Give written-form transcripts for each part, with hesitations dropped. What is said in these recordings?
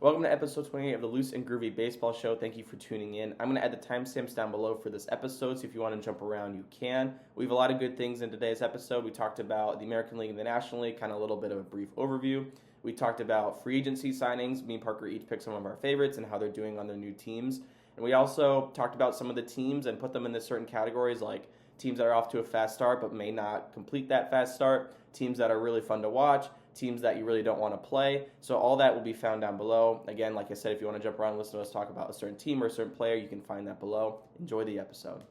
Welcome to episode 28 of the Loose and Groovy Baseball Show. Thank you for tuning in. I'm going to add the timestamps down below for this episode, so if you want to jump around, you can. We have a lot of good things in today's episode. We talked about the American League and the National League, kind of a little bit of a brief overview. We talked about free agency signings. Me and Parker each picked some of our favorites and how they're doing on their new teams. And we also talked about some of the teams and put them into certain categories, like teams that are off to a fast start but may not complete that fast start, teams that are really fun to watch, teams that you really don't want to play. So all that will be found down below. Again, like I said, if you want to jump around and listen to us talk about a certain team or a certain player, you can find that below. Enjoy the episode.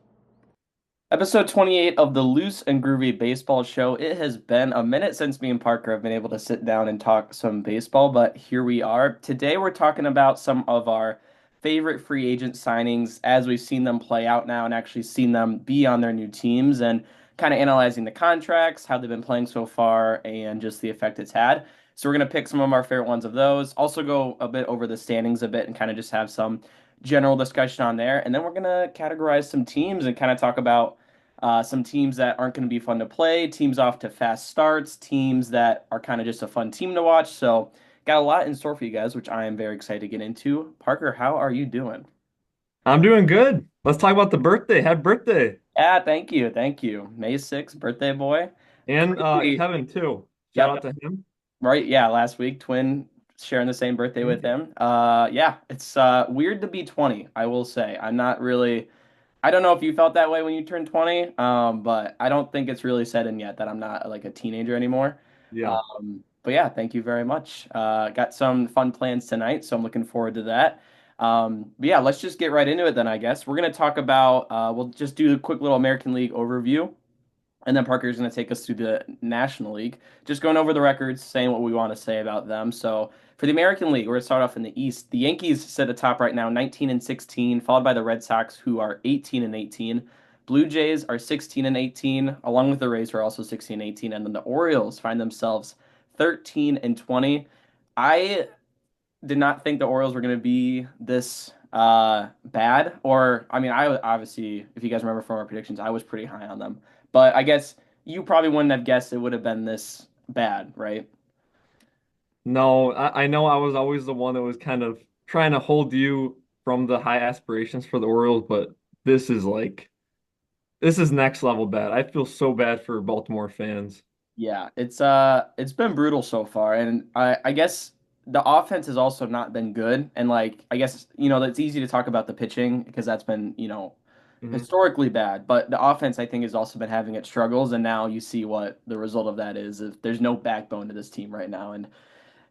Episode 28 of the Loose and Groovy Baseball Show. It has been a minute since me and Parker have been able to sit down and talk some baseball, but here we are. Today we're talking about some of our favorite free agent signings as we've seen them play out now and actually seen them be on their new teams and kind of analyzing the contracts, how they've been playing so far, and just the effect it's had. So we're going to pick some of our favorite ones of those. Also go a bit over the standings a bit and kind of just have some general discussion on there. And then we're going to categorize some teams and kind of talk about some teams that aren't going to be fun to play, teams off to fast starts, teams that are kind of just a fun team to watch. So, got a lot in store for you guys, which I am very excited to get into. Parker, how are you doing? I'm doing good. Let's talk about the birthday. Happy birthday. Yeah, thank you. Thank you. May 6th, birthday boy. And Crazy. Kevin too. Shout Yep. out to him. Right. Yeah. Last week, twin sharing the same birthday with Mhm. him. Yeah, it's weird to be 20, I will say. I'm not really, I don't know if you felt that way when you turned 20, but I don't think it's really set in yet that I'm not like a teenager anymore. Yeah. But yeah, thank you very much. Got some fun plans tonight, so I'm looking forward to that. But yeah, let's just get right into it then, I guess. We're going to talk about, we'll just do a quick little American League overview. And then Parker's going to take us through the National League, just going over the records, saying what we want to say about them. So for the American League, we're going to start off in the East. The Yankees sit atop right now, 19 and 16, followed by the Red Sox, who are 18 and 18. Blue Jays are 16 and 18, along with the Rays, who are also 16 and 18. And then the Orioles find themselves 13 and 20. I did not think the Orioles were going to be this bad. Or, I mean, I obviously, if you guys remember from our predictions, I was pretty high on them. But I guess you probably wouldn't have guessed it would have been this bad, right? No, I know I was always the one that was kind of trying to hold you from the high aspirations for the Orioles, but this is like this is next level bad. I feel so bad for Baltimore fans. Yeah, it's been brutal so far, and I guess the offense has also not been good. And like I guess it's easy to talk about the pitching because that's been Mhm. historically bad, but the offense I think has also been having its struggles, and now you see what the result of that is. If there's no backbone to this team right now, and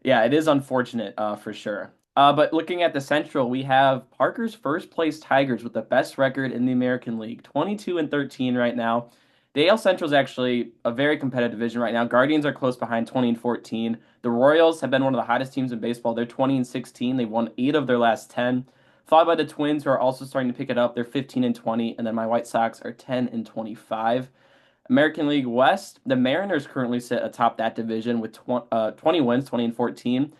yeah, it is unfortunate for sure. But looking at the Central, we have Parker's first place Tigers with the best record in the American League, 22 and 13 right now. The AL Central is actually a very competitive division right now. Guardians are close behind, 20 and 14. The Royals have been one of the hottest teams in baseball. They're 20 and 16. They've won 8 of their last 10. Followed by the Twins, who are also starting to pick it up. They're 15 and 20, and then my White Sox are 10 and 25. American League West, the Mariners currently sit atop that division with 20 wins, 20 and 14.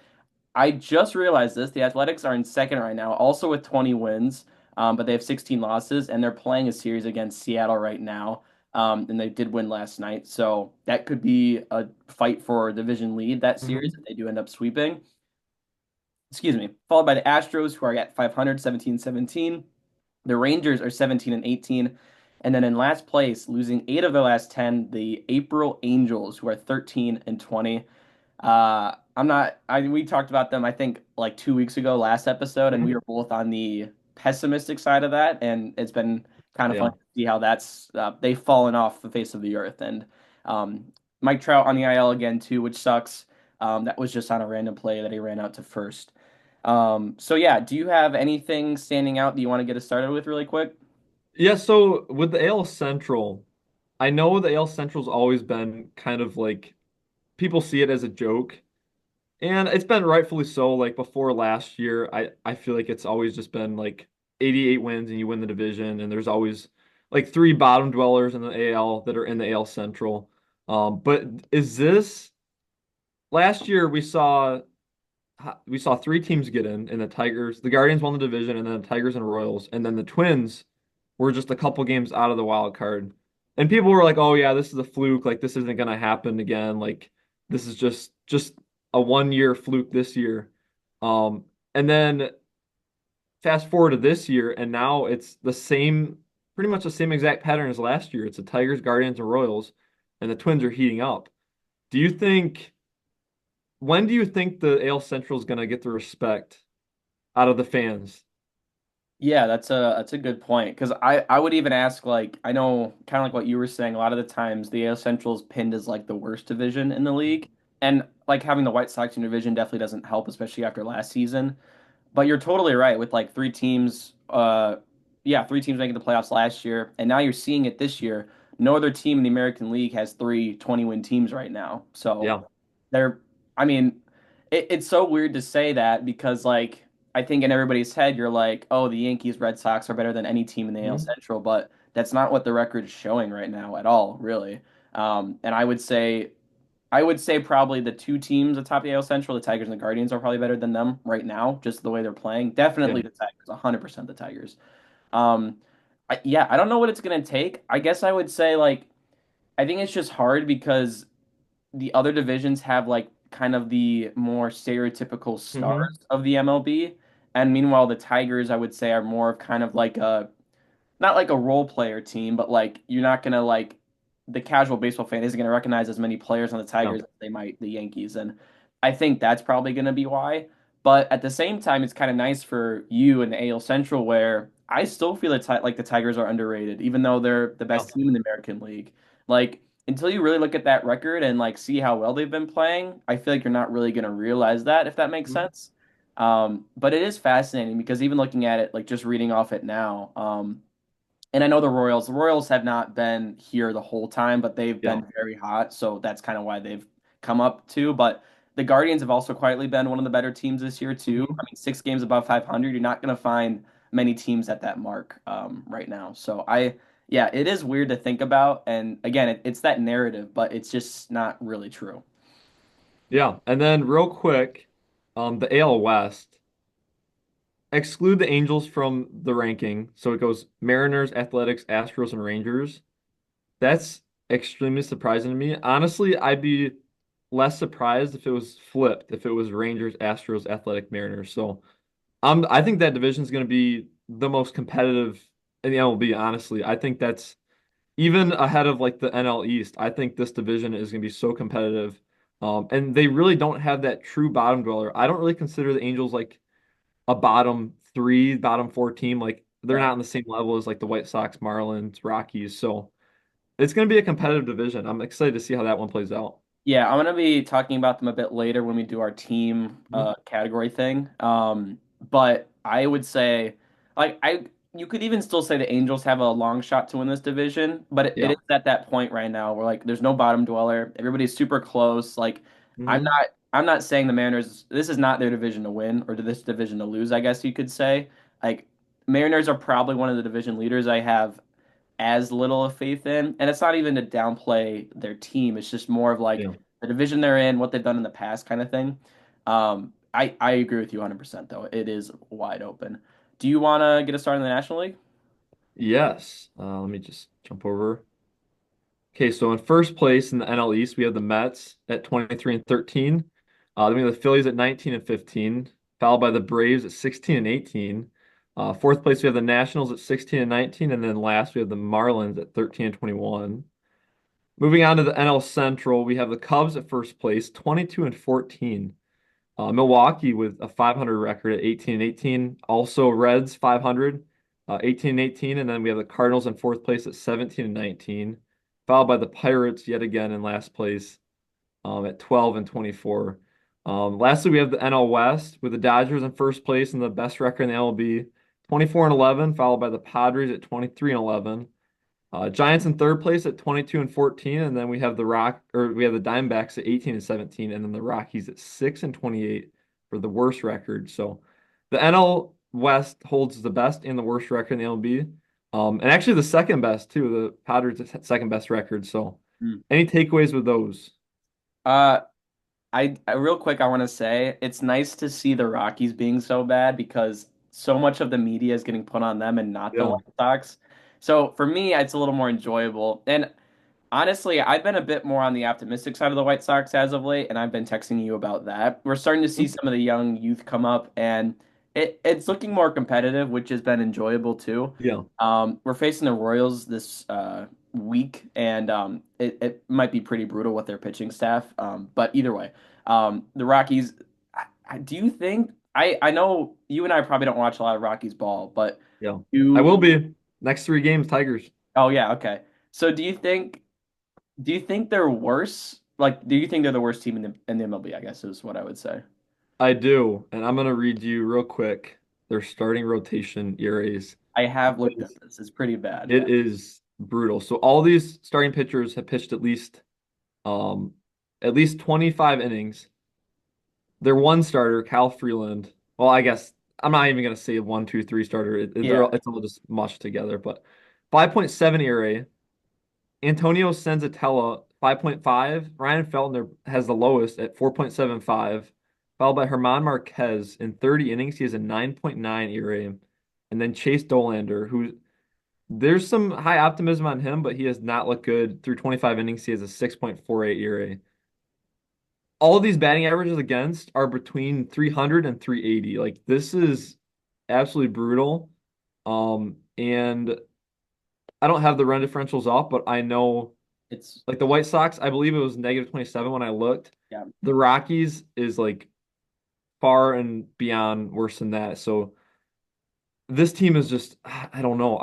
I just realized this. The Athletics are in second right now, also with 20 wins, but they have 16 losses, and they're playing a series against Seattle right now. And they did win last night. So that could be a fight for division lead that series Mhm. if they do end up sweeping. Excuse me. Followed by the Astros, who are at 500, 17-17. The Rangers are 17 and 18. And then in last place, losing 8 of their last 10, the April Angels, who are 13 and 20. I'm not. We talked about them, I think, like 2 weeks ago, last episode, and we Mhm. were both on the pessimistic side of that. And it's been kind of fun Yeah. to see how that's they've fallen off the face of the earth. And um, Mike Trout on the IL again too, which sucks. That was just on a random play that he ran out to first. So yeah, do you have anything standing out that you want to get us started with really quick? Yeah, so with the AL Central, I know the AL Central's always been kind of like people see it as a joke. And it's been rightfully so. Like before last year, I feel like it's always just been like 88 wins and you win the division, and there's always like three bottom dwellers in the AL that are in the AL Central. But is this last year we saw three teams get in, and the Tigers, the Guardians won the division, and then the Tigers and Royals, and then the Twins were just a couple games out of the wild card. And people were like, "Oh yeah, this is a fluke. Like this isn't gonna happen again. Like this is just a 1 year fluke this year." And then fast forward to this year, and now it's the same, pretty much the same exact pattern as last year. It's the Tigers, Guardians, and Royals, and the Twins are heating up. Do you think, when do you think the AL Central is going to get the respect out of the fans? Yeah, that's a good point because I would even ask like I know kind of like what you were saying a lot of the times the AL Central is pinned as like the worst division in the league and like having the White Sox in your division definitely doesn't help especially after last season. But you're totally right with like three teams yeah, three teams making the playoffs last year and now you're seeing it this year. No other team in the American League has three 20-win teams right now. So Yeah. they're, I mean, it's so weird to say that because, like, I think in everybody's head, you're like, oh, the Yankees, Red Sox are better than any team in the AL Mhm. Central, but that's not what the record is showing right now at all, really. And I would say probably the two teams atop the AL Central, the Tigers and the Guardians, are probably better than them right now, just the way they're playing. Yeah. Definitely the Tigers, 100% the Tigers. Um, yeah, I don't know what it's gonna take. I guess I would say like I think it's just hard because the other divisions have like kind of the more stereotypical Hmm. stars of the MLB, and meanwhile the Tigers I would say are more of kind of like a not like a role player team, but like you're not gonna like the casual baseball fan isn't gonna recognize as many players on the Tigers No. as they might the Yankees, and I think that's probably gonna be why. But at the same time, it's kind of nice for you in the AL Central where I still feel like the Tigers are underrated, even though they're the Yeah. best team in the American League. Like until you really look at that record and like see how well they've been playing, I feel like you're not really gonna realize that if that makes Mhm. sense. But it is fascinating because even looking at it, like just reading off it now, and I know the Royals have not been here the whole time, but they've Yeah. been very hot, so that's kind of why they've come up too. But the Guardians have also quietly been one of the better teams this year too. I Mhm. mean, 6 games above 500. You're not going to find many teams at that mark right now. Yeah, it is weird to think about, and again, it's that narrative, but it's just not really true. Yeah. And then real quick, the AL West. Exclude the Angels from the ranking. So it goes Mariners, Athletics, Astros, and Rangers. That's extremely surprising to me. Honestly, I'd be less surprised if it was flipped, if it was Rangers, Astros, Athletic, Mariners. So I think that division is going to be the most competitive in the MLB, honestly. I think that's even ahead of like the NL East. I think this division is going to be so competitive. And they really don't have that true bottom dweller. I don't really consider the Angels like a bottom three, bottom four team. Like they're Yeah. not on the same level as like the White Sox, Marlins, Rockies. So it's going to be a competitive division. I'm excited to see how that one plays out. Yeah, I'm gonna be talking about them a bit later when we do our team Mhm. category thing. But I would say, like, you could even still say the Angels have a long shot to win this division, but it Yeah. is at that point right now where like there's no bottom dweller. Everybody's super close. Like, Hmm. I'm not saying the Mariners. This is not their division to win or to this division to lose. I guess you could say. Like, Mariners are probably one of the division leaders I have as little of faith in. And it's not even to downplay their team. It's just more of like Yeah. the division they're in, what they've done in the past kind of thing. I agree with you 100% though. It is wide open. Do you want to get a start in the National League? Yes. Let me just jump over. Okay, so in first place in the NL East, we have the Mets at 23 and 13. Then we have the Phillies at 19 and 15, followed by the Braves at 16 and 18. Fourth place, we have the Nationals at 16 and 19, and then last we have the Marlins at 13 and 21. Moving on to the NL Central, we have the Cubs at first place, 22 and 14. Milwaukee with a 500 record at 18 and 18. Also Reds 500, 18 and 18. And then we have the Cardinals in fourth place at 17 and 19, followed by the Pirates yet again in last place at 12 and 24. Lastly, we have the NL West with the Dodgers in first place and the best record in the MLB, 24 and 11, followed by the Padres at 23 and 11. Giants in third place at 22 and 14, and then we have the Diamondbacks at 18 and 17, and then the Rockies at 6 and 28 for the worst record. So the NL West holds the best and the worst record in the MLB. And actually the second best too. The Padres is second best record. So Mm. any takeaways with those? Uh, I real quick, I want to say it's nice to see the Rockies being so bad because so much of the media is getting put on them and not the Yeah. White Sox. So for me, it's a little more enjoyable. And Honestly, I've been a bit more on the optimistic side of the White Sox as of late, and I've been texting you about that. We're starting to see some of the young youth come up, and it's looking more competitive, which has been enjoyable too. Yeah. We're facing the Royals this week, and it might be pretty brutal with their pitching staff. But either way, the Rockies. Do you think I know you and I probably don't watch a lot of Rockies ball, but Yeah. I you will be. Next 3 games, Tigers. oh yeah, okay. So do you think they're worse? Like, do you think they're the worst team in the MLB? I guess is what I would say. I do, and I'm gonna read you real quick their starting rotation ERAs. I have looked at Because this. It's pretty bad. Yeah. it is brutal. So all these starting pitchers have pitched um at least 25 innings. Their one starter, Cal Freeland. Well, I guess I'm not even gonna say one, two, three starter. Yeah. It's all just mushed together. But 5.7 ERA. Antonio Senzatella, 5.5. Ryan Feltner has the lowest at 4.75, followed by Herman Marquez. In 30 innings, he has a 9.9 ERA. And then Chase Dolander, who there's some high optimism on him, but he has not looked good. Through 25 innings, he has a 6.48 ERA. All these batting averages against are between 300 and 380. Like this is absolutely brutal. And I don't have the run differentials off, but I know It's like the White Sox, I believe it was negative 27 when I looked. yeah. The Rockies is like far and beyond worse than that. So this team is just I don't know.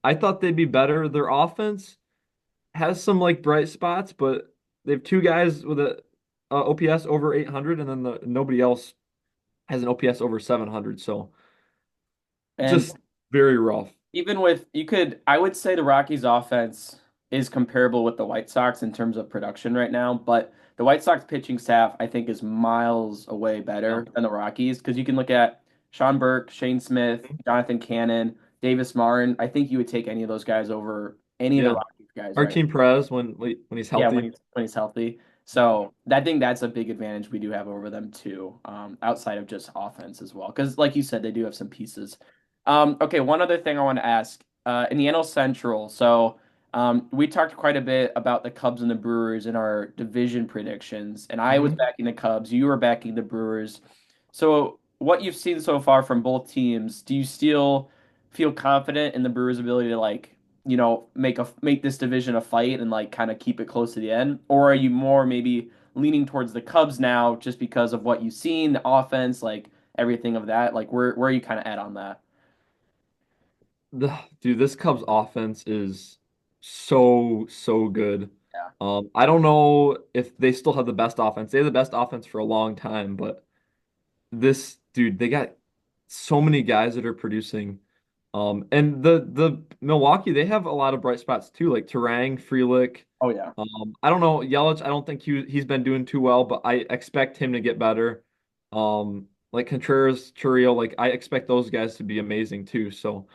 I thought they'd be better. Their offense has some like bright spots, but they have two guys with a OPS over 800, and then nobody else has an OPS over 700. So And just very rough. even with I would say the Rockies offense is comparable with the White Sox in terms of production right now, but the White Sox pitching staff I think is miles away Yeah. better than the Rockies because you can look at Sean Burke, Shane Smith, Jonathan Cannon, Davis Martin. I think you would take any of those guys over any of the Yeah. Rockies guys right. Martin Perez when he's Yeah, healthy. when he's healthy. So I think that's a big advantage we do have over them too, outside of just offense as well. Because like you said, they do have some pieces. Okay, one other thing I want to ask. In the NL Central, so we talked quite a bit about the Cubs and the Brewers in our division predictions, and I was Hmm. backing the Cubs, you were backing the Brewers. So what you've seen so far from both teams, do you still feel confident in the Brewers' ability to make this division a fight and like kind of keep it close to the end? Or are you more maybe leaning towards the Cubs now just because of what you've seen, the offense, like everything of that? Like where are you kind of at on that? Dude, this Cubs offense is so good. Yeah. I don't know if they still have the best offense. They had the best offense for a long time, but this dude, they got so many guys that are producing. And the Milwaukee, they have a lot of bright spots too, like Terang, Frelick. Oh yeah. I don't know Yelich. I don't think he's been doing too well, but I expect him to get better. Like Contreras, Churio, like I expect those guys to be amazing too. So.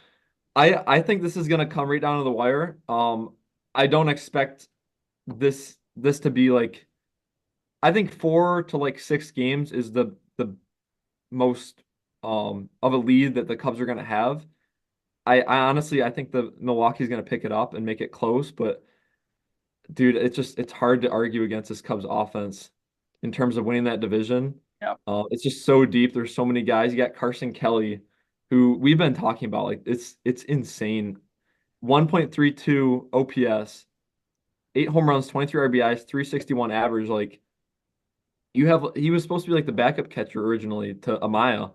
I think this is gonna come right down to the wire. I don't expect this to be like I think 4 to 6 games is the most of a lead that the Cubs are gonna have. I honestly I think the Milwaukee's gonna pick it up and make it close, but dude, it's hard to argue against this Cubs offense in terms of winning that division. Yeah. It's just so deep. There's so many guys. You got Carson Kelly, who we've been talking about. Like it's insane. 1.32 OPS, 8 home runs, 23 RBIs, 361 average. Like he was supposed to be like the backup catcher originally to Amaya,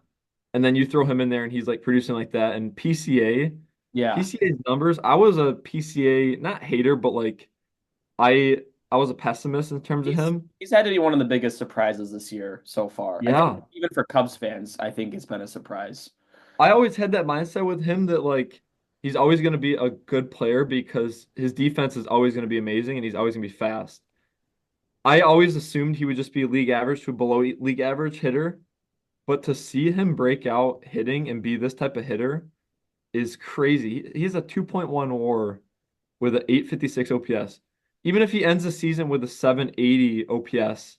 and then you throw him in there and he's like producing like that. And Yeah. PCA's numbers. I was a PCA not hater, but like I was a pessimist in terms of He's him. he's had to be one of the biggest surprises this year so far. I think Yeah, even for Cubs fans, I think it's been a surprise. I always had that mindset with him that like he's always going to be a good player because his defense is always going to be amazing and he's always going to be fast. I always assumed he would just be a league average to a below league average hitter, but to see him break out hitting and be this type of hitter is crazy. He has a 2.1 WAR with an 856 OPS. Even if he ends the season with a 780 OPS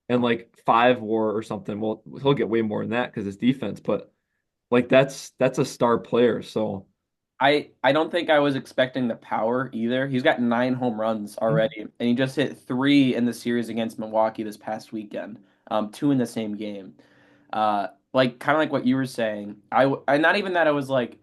and like 5 WAR or something, well, he'll get way more than that because his defense. But like that's a star player. So I don't think I was expecting the power either. He's got 9 home runs already, and he just hit three in the series against Milwaukee this past weekend. Two in the same game. Like kind of like what you were saying. I not even that I was like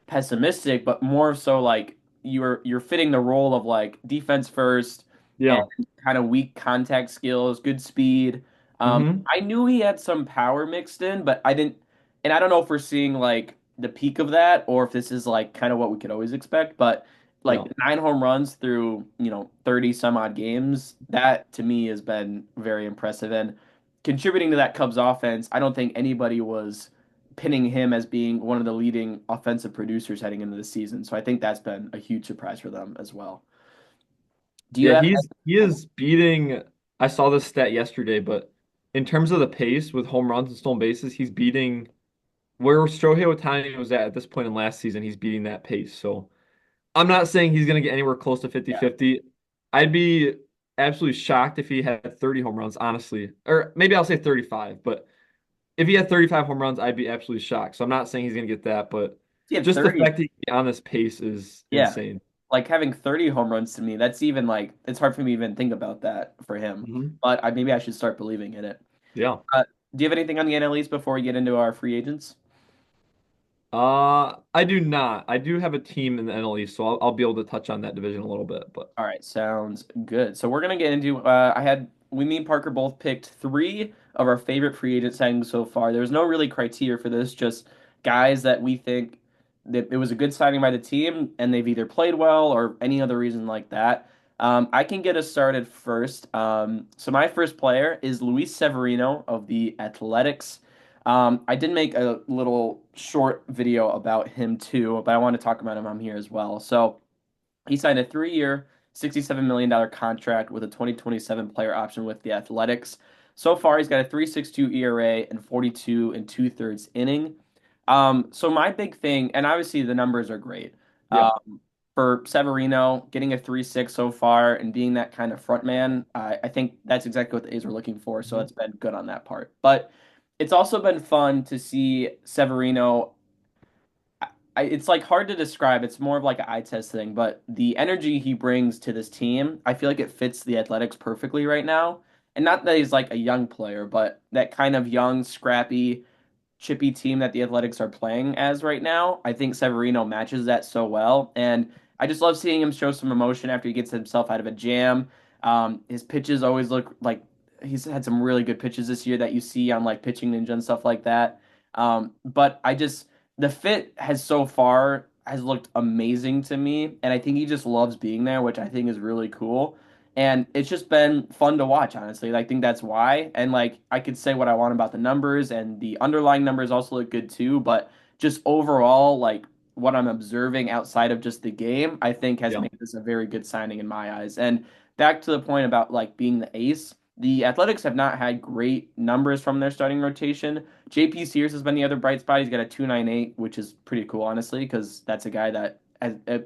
pessimistic, but more so like you're fitting the role of like defense first and Yeah. kind of weak contact skills, good speed. Hmm. I knew he had some power mixed in, but I didn't, and I don't know if we're seeing like the peak of that or if this is like kind of what we could always expect, but like Yeah. 9 home runs through, 30 some odd games, that to me has been very impressive. And contributing to that Cubs offense, I don't think anybody was pinning him as being one of the leading offensive producers heading into the season. So I think that's been a huge surprise for them as well. Do you Yeah, have he is beating. I saw this stat yesterday, but in terms of the pace with home runs and stolen bases, he's beating where Shohei Ohtani was at this point in last season. He's beating that pace. So I'm not saying he's going to get anywhere close to yeah. 50-50. I'd be absolutely shocked if he had 30 home runs, honestly. Or maybe I'll say 35, but if he had 35 home runs, I'd be absolutely shocked. So I'm not saying he's going to get that, but He had just the 30. fact that he's on this pace is Yeah. insane. Like having 30 home runs to me, that's even like it's hard for me to even think about that for him. Hmm. But maybe I should start believing in it. Yeah. Uh, do you have anything on the NL East before we get into our free agents? I do not. I do have a team in the NL East, so I'll be able to touch on that division a little bit. But All right, sounds good. So we're gonna get into. Me and Parker both picked three of our favorite free agent signings so far. There's no really criteria for this, just guys that we think that it was a good signing by the team, and they've either played well or any other reason like that. I can get us started first. So my first player is Luis Severino of the Athletics. I did make a little short video about him too, but I want to talk about him on here as well. So. He signed a 3-year, $67 million contract with a 2027 player option with the Athletics. So far, he's got a 3.62 ERA and 42 and two-thirds inning. So my big thing, and obviously the numbers are great. yeah. For Severino, getting a 3.6 so far and being that kind of front man, I think that's exactly what the A's were looking for. So Mhm. it's been good on that part. But it's also been fun to see Severino it's like hard to describe. It's more of like an eye test thing, but the energy he brings to this team, I feel like it fits the Athletics perfectly right now. And not that he's like a young player, but that kind of young, scrappy, chippy team that the Athletics are playing as right now. I think Severino matches that so well, and I just love seeing him show some emotion after he gets himself out of a jam. His pitches always look like he's had some really good pitches this year that you see on like Pitching Ninja and stuff like that. But I just the fit has so far has looked amazing to me, and I think he just loves being there, which I think is really cool. And it's just been fun to watch, honestly. I think that's why. And like I could say what I want about the numbers and the underlying numbers also look good too, but just overall, like what I'm observing outside of just the game, I think has Yeah. made this a very good signing in my eyes. And back to the point about like being the ace, the Athletics have not had great numbers from their starting rotation. JP Sears has been the other bright spot. He's got a 2.98, which is pretty cool, honestly, because that's a guy that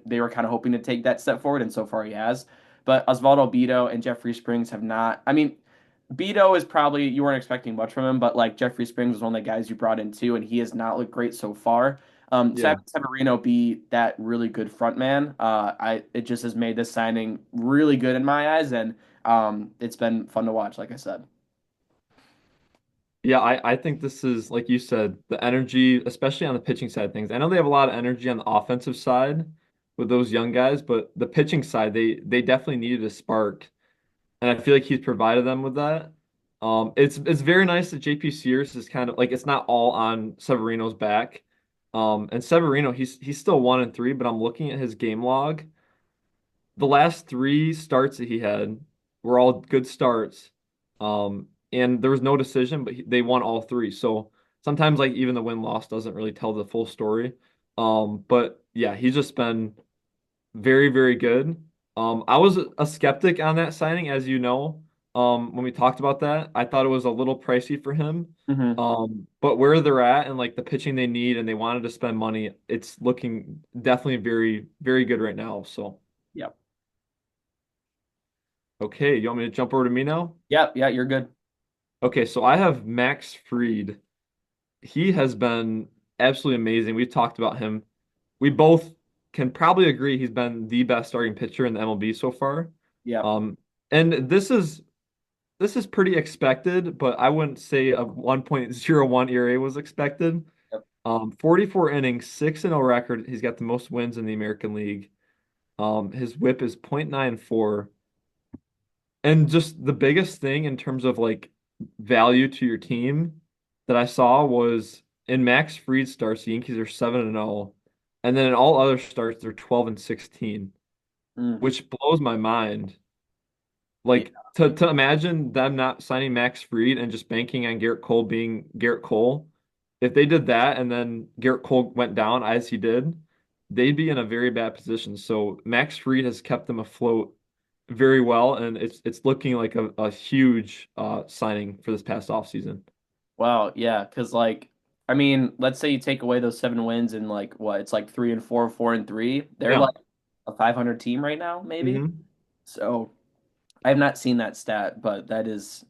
they were kind of hoping to take that step forward, and so far he has. But Osvaldo Bido and Jeffrey Springs have not. I mean, Bido is probably you weren't expecting much from him, but like Jeffrey Springs was one of the guys you brought in too, and he has not looked great so far. So Yeah. having Severino be that really good front man, it just has made this signing really good in my eyes, and it's been fun to watch. Like I said, Yeah, I think this is, like you said, the energy, especially on the pitching side of things. I know they have a lot of energy on the offensive side with those young guys, but the pitching side, they definitely needed a spark. And I feel like he's provided them with that. It's very nice that JP Sears is kind of like it's not all on Severino's back. And Severino, he's still 1-3, but I'm looking at his game log. The last three starts that he had were all good starts. And there was no decision, but they won all three. So sometimes like even the win-loss doesn't really tell the full story. But yeah, he's just been very, very good. I was a skeptic on that signing, as you know. When we talked about that, I thought it was a little pricey for him. hmm But where they're at and like the pitching they need and they wanted to spend money, it's looking definitely very, very good right now. So, yep, okay, you want me to jump over to me now? yep, yeah, you're good. Okay, so I have Max Fried. He has been absolutely amazing. We talked about him. We both can probably agree he's been the best starting pitcher in the MLB so far. Yeah. Um, and this is pretty expected, but I wouldn't say a 1.01 ERA was expected. Yep. 44 innings, 6-0 record. He's got the most wins in the American League. His whip is .94. And just the biggest thing in terms of like value to your team that I saw was in Max Fried starts, the Yankees are 7-0. And then in all other starts, they're 12-16, Mm. which blows my mind. Yeah. Like to imagine them not signing Max Fried and just banking on Garrett Cole being Garrett Cole. If they did that and then Garrett Cole went down as he did, they'd be in a very bad position. So Max Fried has kept them afloat very well, and it's looking like a huge signing for this past offseason. Wow. Yeah. Because I mean, let's say you take away those 7 wins and like what? It's like 3-4, 4-3. They're Yeah. like a 500 team right now, maybe. Hmm. So I have not seen that stat, but that's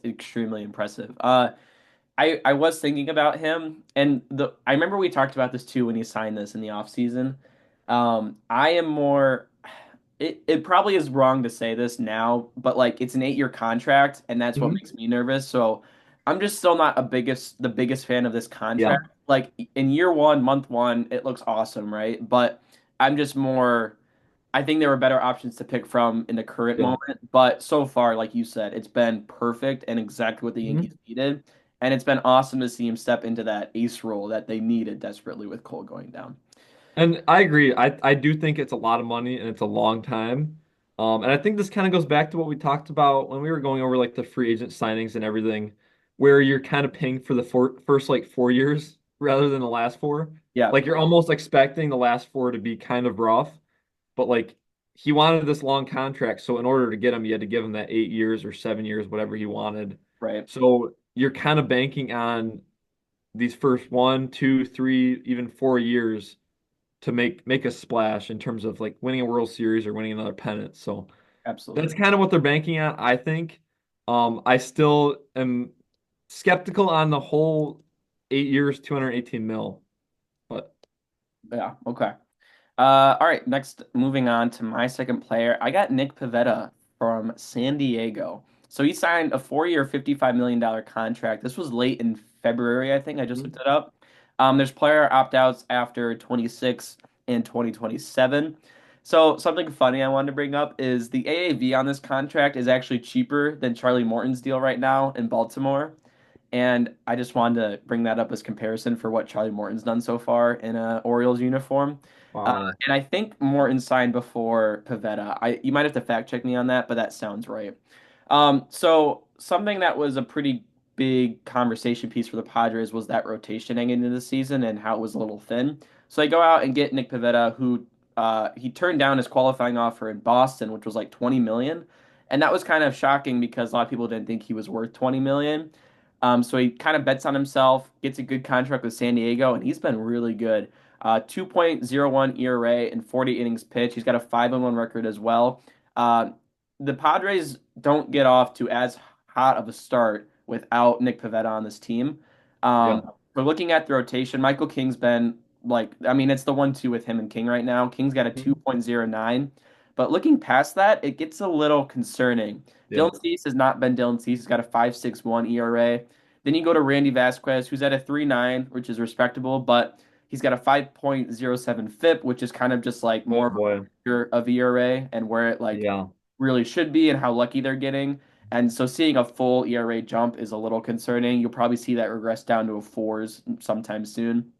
extremely impressive. I was thinking about him, and the I remember we talked about this too when he signed this in the offseason. I am more. It probably is wrong to say this now, but like it's an 8-year contract, and that's what Hmm. makes me nervous. So I'm just still not the biggest fan of this Yeah. contract. Like in year one, month one, it looks awesome, right? But I'm just more. I think there were better options to pick from in the current Yeah. moment. But so far, like you said, it's been perfect and exactly what the Yankees Hmm. needed. And it's been awesome to see him step into that ace role that they needed desperately with Cole going down. And I agree. I do think it's a lot of money and it's a long time. And I think this kind of goes back to what we talked about when we were going over like the free agent signings and everything, where you're kind of paying for the first like 4 years rather than the last four. Yeah, Like you're almost expecting the last four to be kind of rough, but like he wanted this long contract, so in order to get him, you had to give him that 8 years or 7 years, whatever he wanted. right. So you're kind of banking on these first 1, 2, 3, even 4 years to make a splash in terms of like winning a World Series or winning another pennant. So Absolutely. that's kind of what they're banking on, I think. I still am skeptical on the whole 8 years, 218 mil, but Yeah, okay. All right, next, moving on to my second player. I got Nick Pivetta from San Diego. So he signed a 4-year, $55 million contract. This was late in February, I think. I just looked Mhm. it up. There's player opt-outs after 26 and 2027. So something funny I wanted to bring up is the AAV on this contract is actually cheaper than Charlie Morton's deal right now in Baltimore. And I just wanted to bring that up as comparison for what Charlie Morton's done so far in a Orioles uniform. Wow. And I think Morton signed before Pivetta. You might have to fact check me on that, but that sounds right. So something that was a pretty big conversation piece for the Padres was that rotation hanging into the season and how it was a little thin. So they go out and get Nick Pivetta, who he turned down his qualifying offer in Boston, which was like 20 million. And that was kind of shocking because a lot of people didn't think he was worth 20 million. So he kind of bets on himself, gets a good contract with San Diego, and he's been really good. 2.01 ERA and 40 innings pitched. He's got a 5-1 record as well. Uh, the Padres don't get off to as hot of a start without Nick Pivetta on this team. Yeah. But looking at the rotation, Michael King's been like, I mean, it's the 1-2 with him and King right now. King's got a Mhm. 2.09. But looking past that, it gets a little concerning. Yeah. Dylan Cease has not been Dylan Cease. He's got a 5.61 ERA. Then you go to Randy Vasquez, who's at a 3.9, which is respectable, but he's got a 5.07 FIP, which is kind of just like Oh more of boy. of ERA and where it like Yeah. really should be and how lucky they're getting. And so seeing a full ERA jump is a little concerning. You'll probably see that regress down to a fours sometime soon.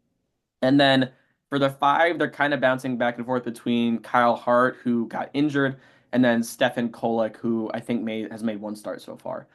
And then for the five, they're kind of bouncing back and forth between Kyle Hart, who got injured, and then Stefan Kolek, who I think has made one start so far.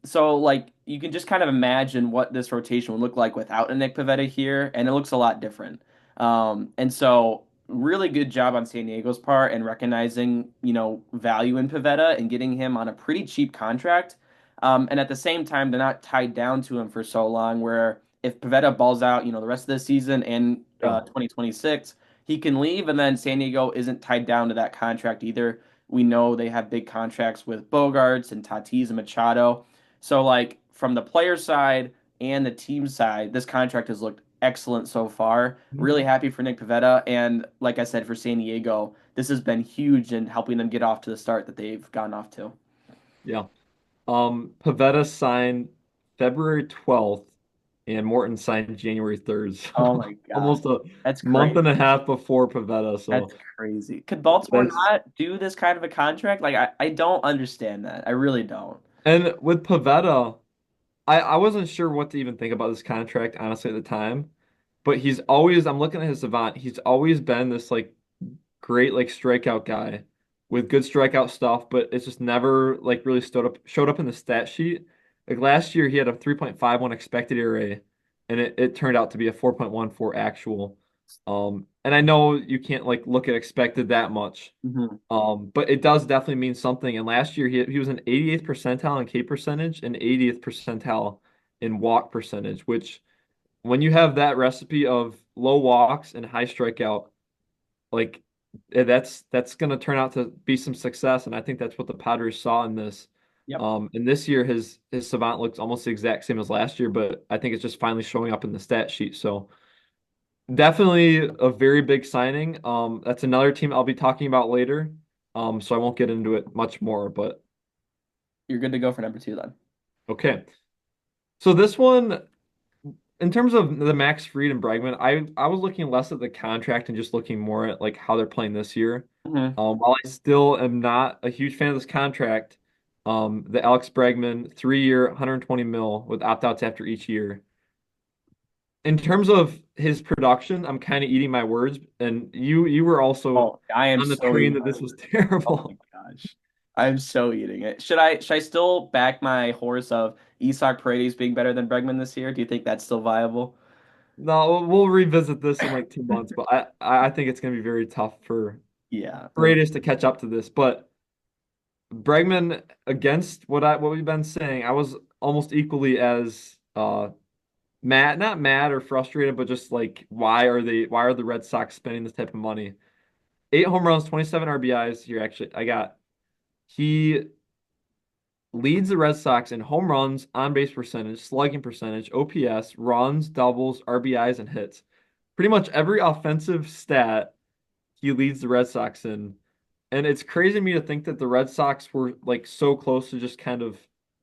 So like you can just kind of imagine what this rotation would look like without a Nick Pivetta here, and it looks a lot different. And so really good job on San Diego's part and recognizing, value in Pivetta and getting him on a pretty cheap contract. And at the same time, they're not tied down to him for so long where if Pivetta balls out, the rest of the season and Yeah. 2026, he can leave, and then San Diego isn't tied down to that contract either. We know they have big contracts with Bogarts and Tatis and Machado. So, like, from the player side and the team side, this contract has looked excellent so far. Mhm. Really happy for Nick Pivetta, and like I said, for San Diego, this has been huge in helping them get off to the start that they've gotten off to. Yeah. Pavetta signed February 12th and Morton signed January 3rd. Oh my So gosh, almost a that's month crazy. and a half before Pavetta. That's So crazy. Could Baltimore that's not do this kind of a contract? Like, I don't understand that. I really don't. and with Pavetta, I wasn't sure what to even think about this contract, honestly, at the time. But I'm looking at his savant, he's always been this like great like strikeout guy with good strikeout stuff, but it's just never like really showed up in the stat sheet. Like last year he had a 3.51 expected ERA and it turned out to be a 4.14 actual. And I know you can't like look at expected that much. Hmm. But it does definitely mean something. And last year he was an 88th percentile in K percentage and 80th percentile in walk percentage, which when you have that recipe of low walks and high strikeout, like that's going to turn out to be some success, and I think that's what the Padres saw in this. Yep. And this year his savant looks almost the exact same as last year, but I think it's just finally showing up in the stat sheet. So definitely a very big signing. That's another team I'll be talking about later. So I won't get into it much more, but You're good to go for number two then. okay. So this one, in terms of the Max Fried and Bregman, I was looking less at the contract and just looking more at like how they're playing this year. Hmm. While I still am not a huge fan of this contract, the Alex Bregman 3 year, 120 mil with opt-outs after each year. In terms of his production, I'm kind of eating my words, and you were also Oh, I am on the so train eating that my this was words. Oh my terrible. gosh. I'm so eating it. Should I still back my horse of Isak Paredes being better than Bregman this year? Do you think that's still viable? No, we'll revisit this in like 2 months, but I think it's going to be very tough Yeah. for Raiders to catch up to this. But Bregman, against what we've been saying, I was almost equally as mad, not mad or frustrated, but just like why are the Red Sox spending this type of money? 8 home runs, 27 RBIs. Here, actually, he leads the Red Sox in home runs, on base percentage, slugging percentage, OPS, runs, doubles, RBIs, and hits. Pretty much every offensive stat he leads the Red Sox in. And it's crazy to me to think that the Red Sox were like so close to just kind of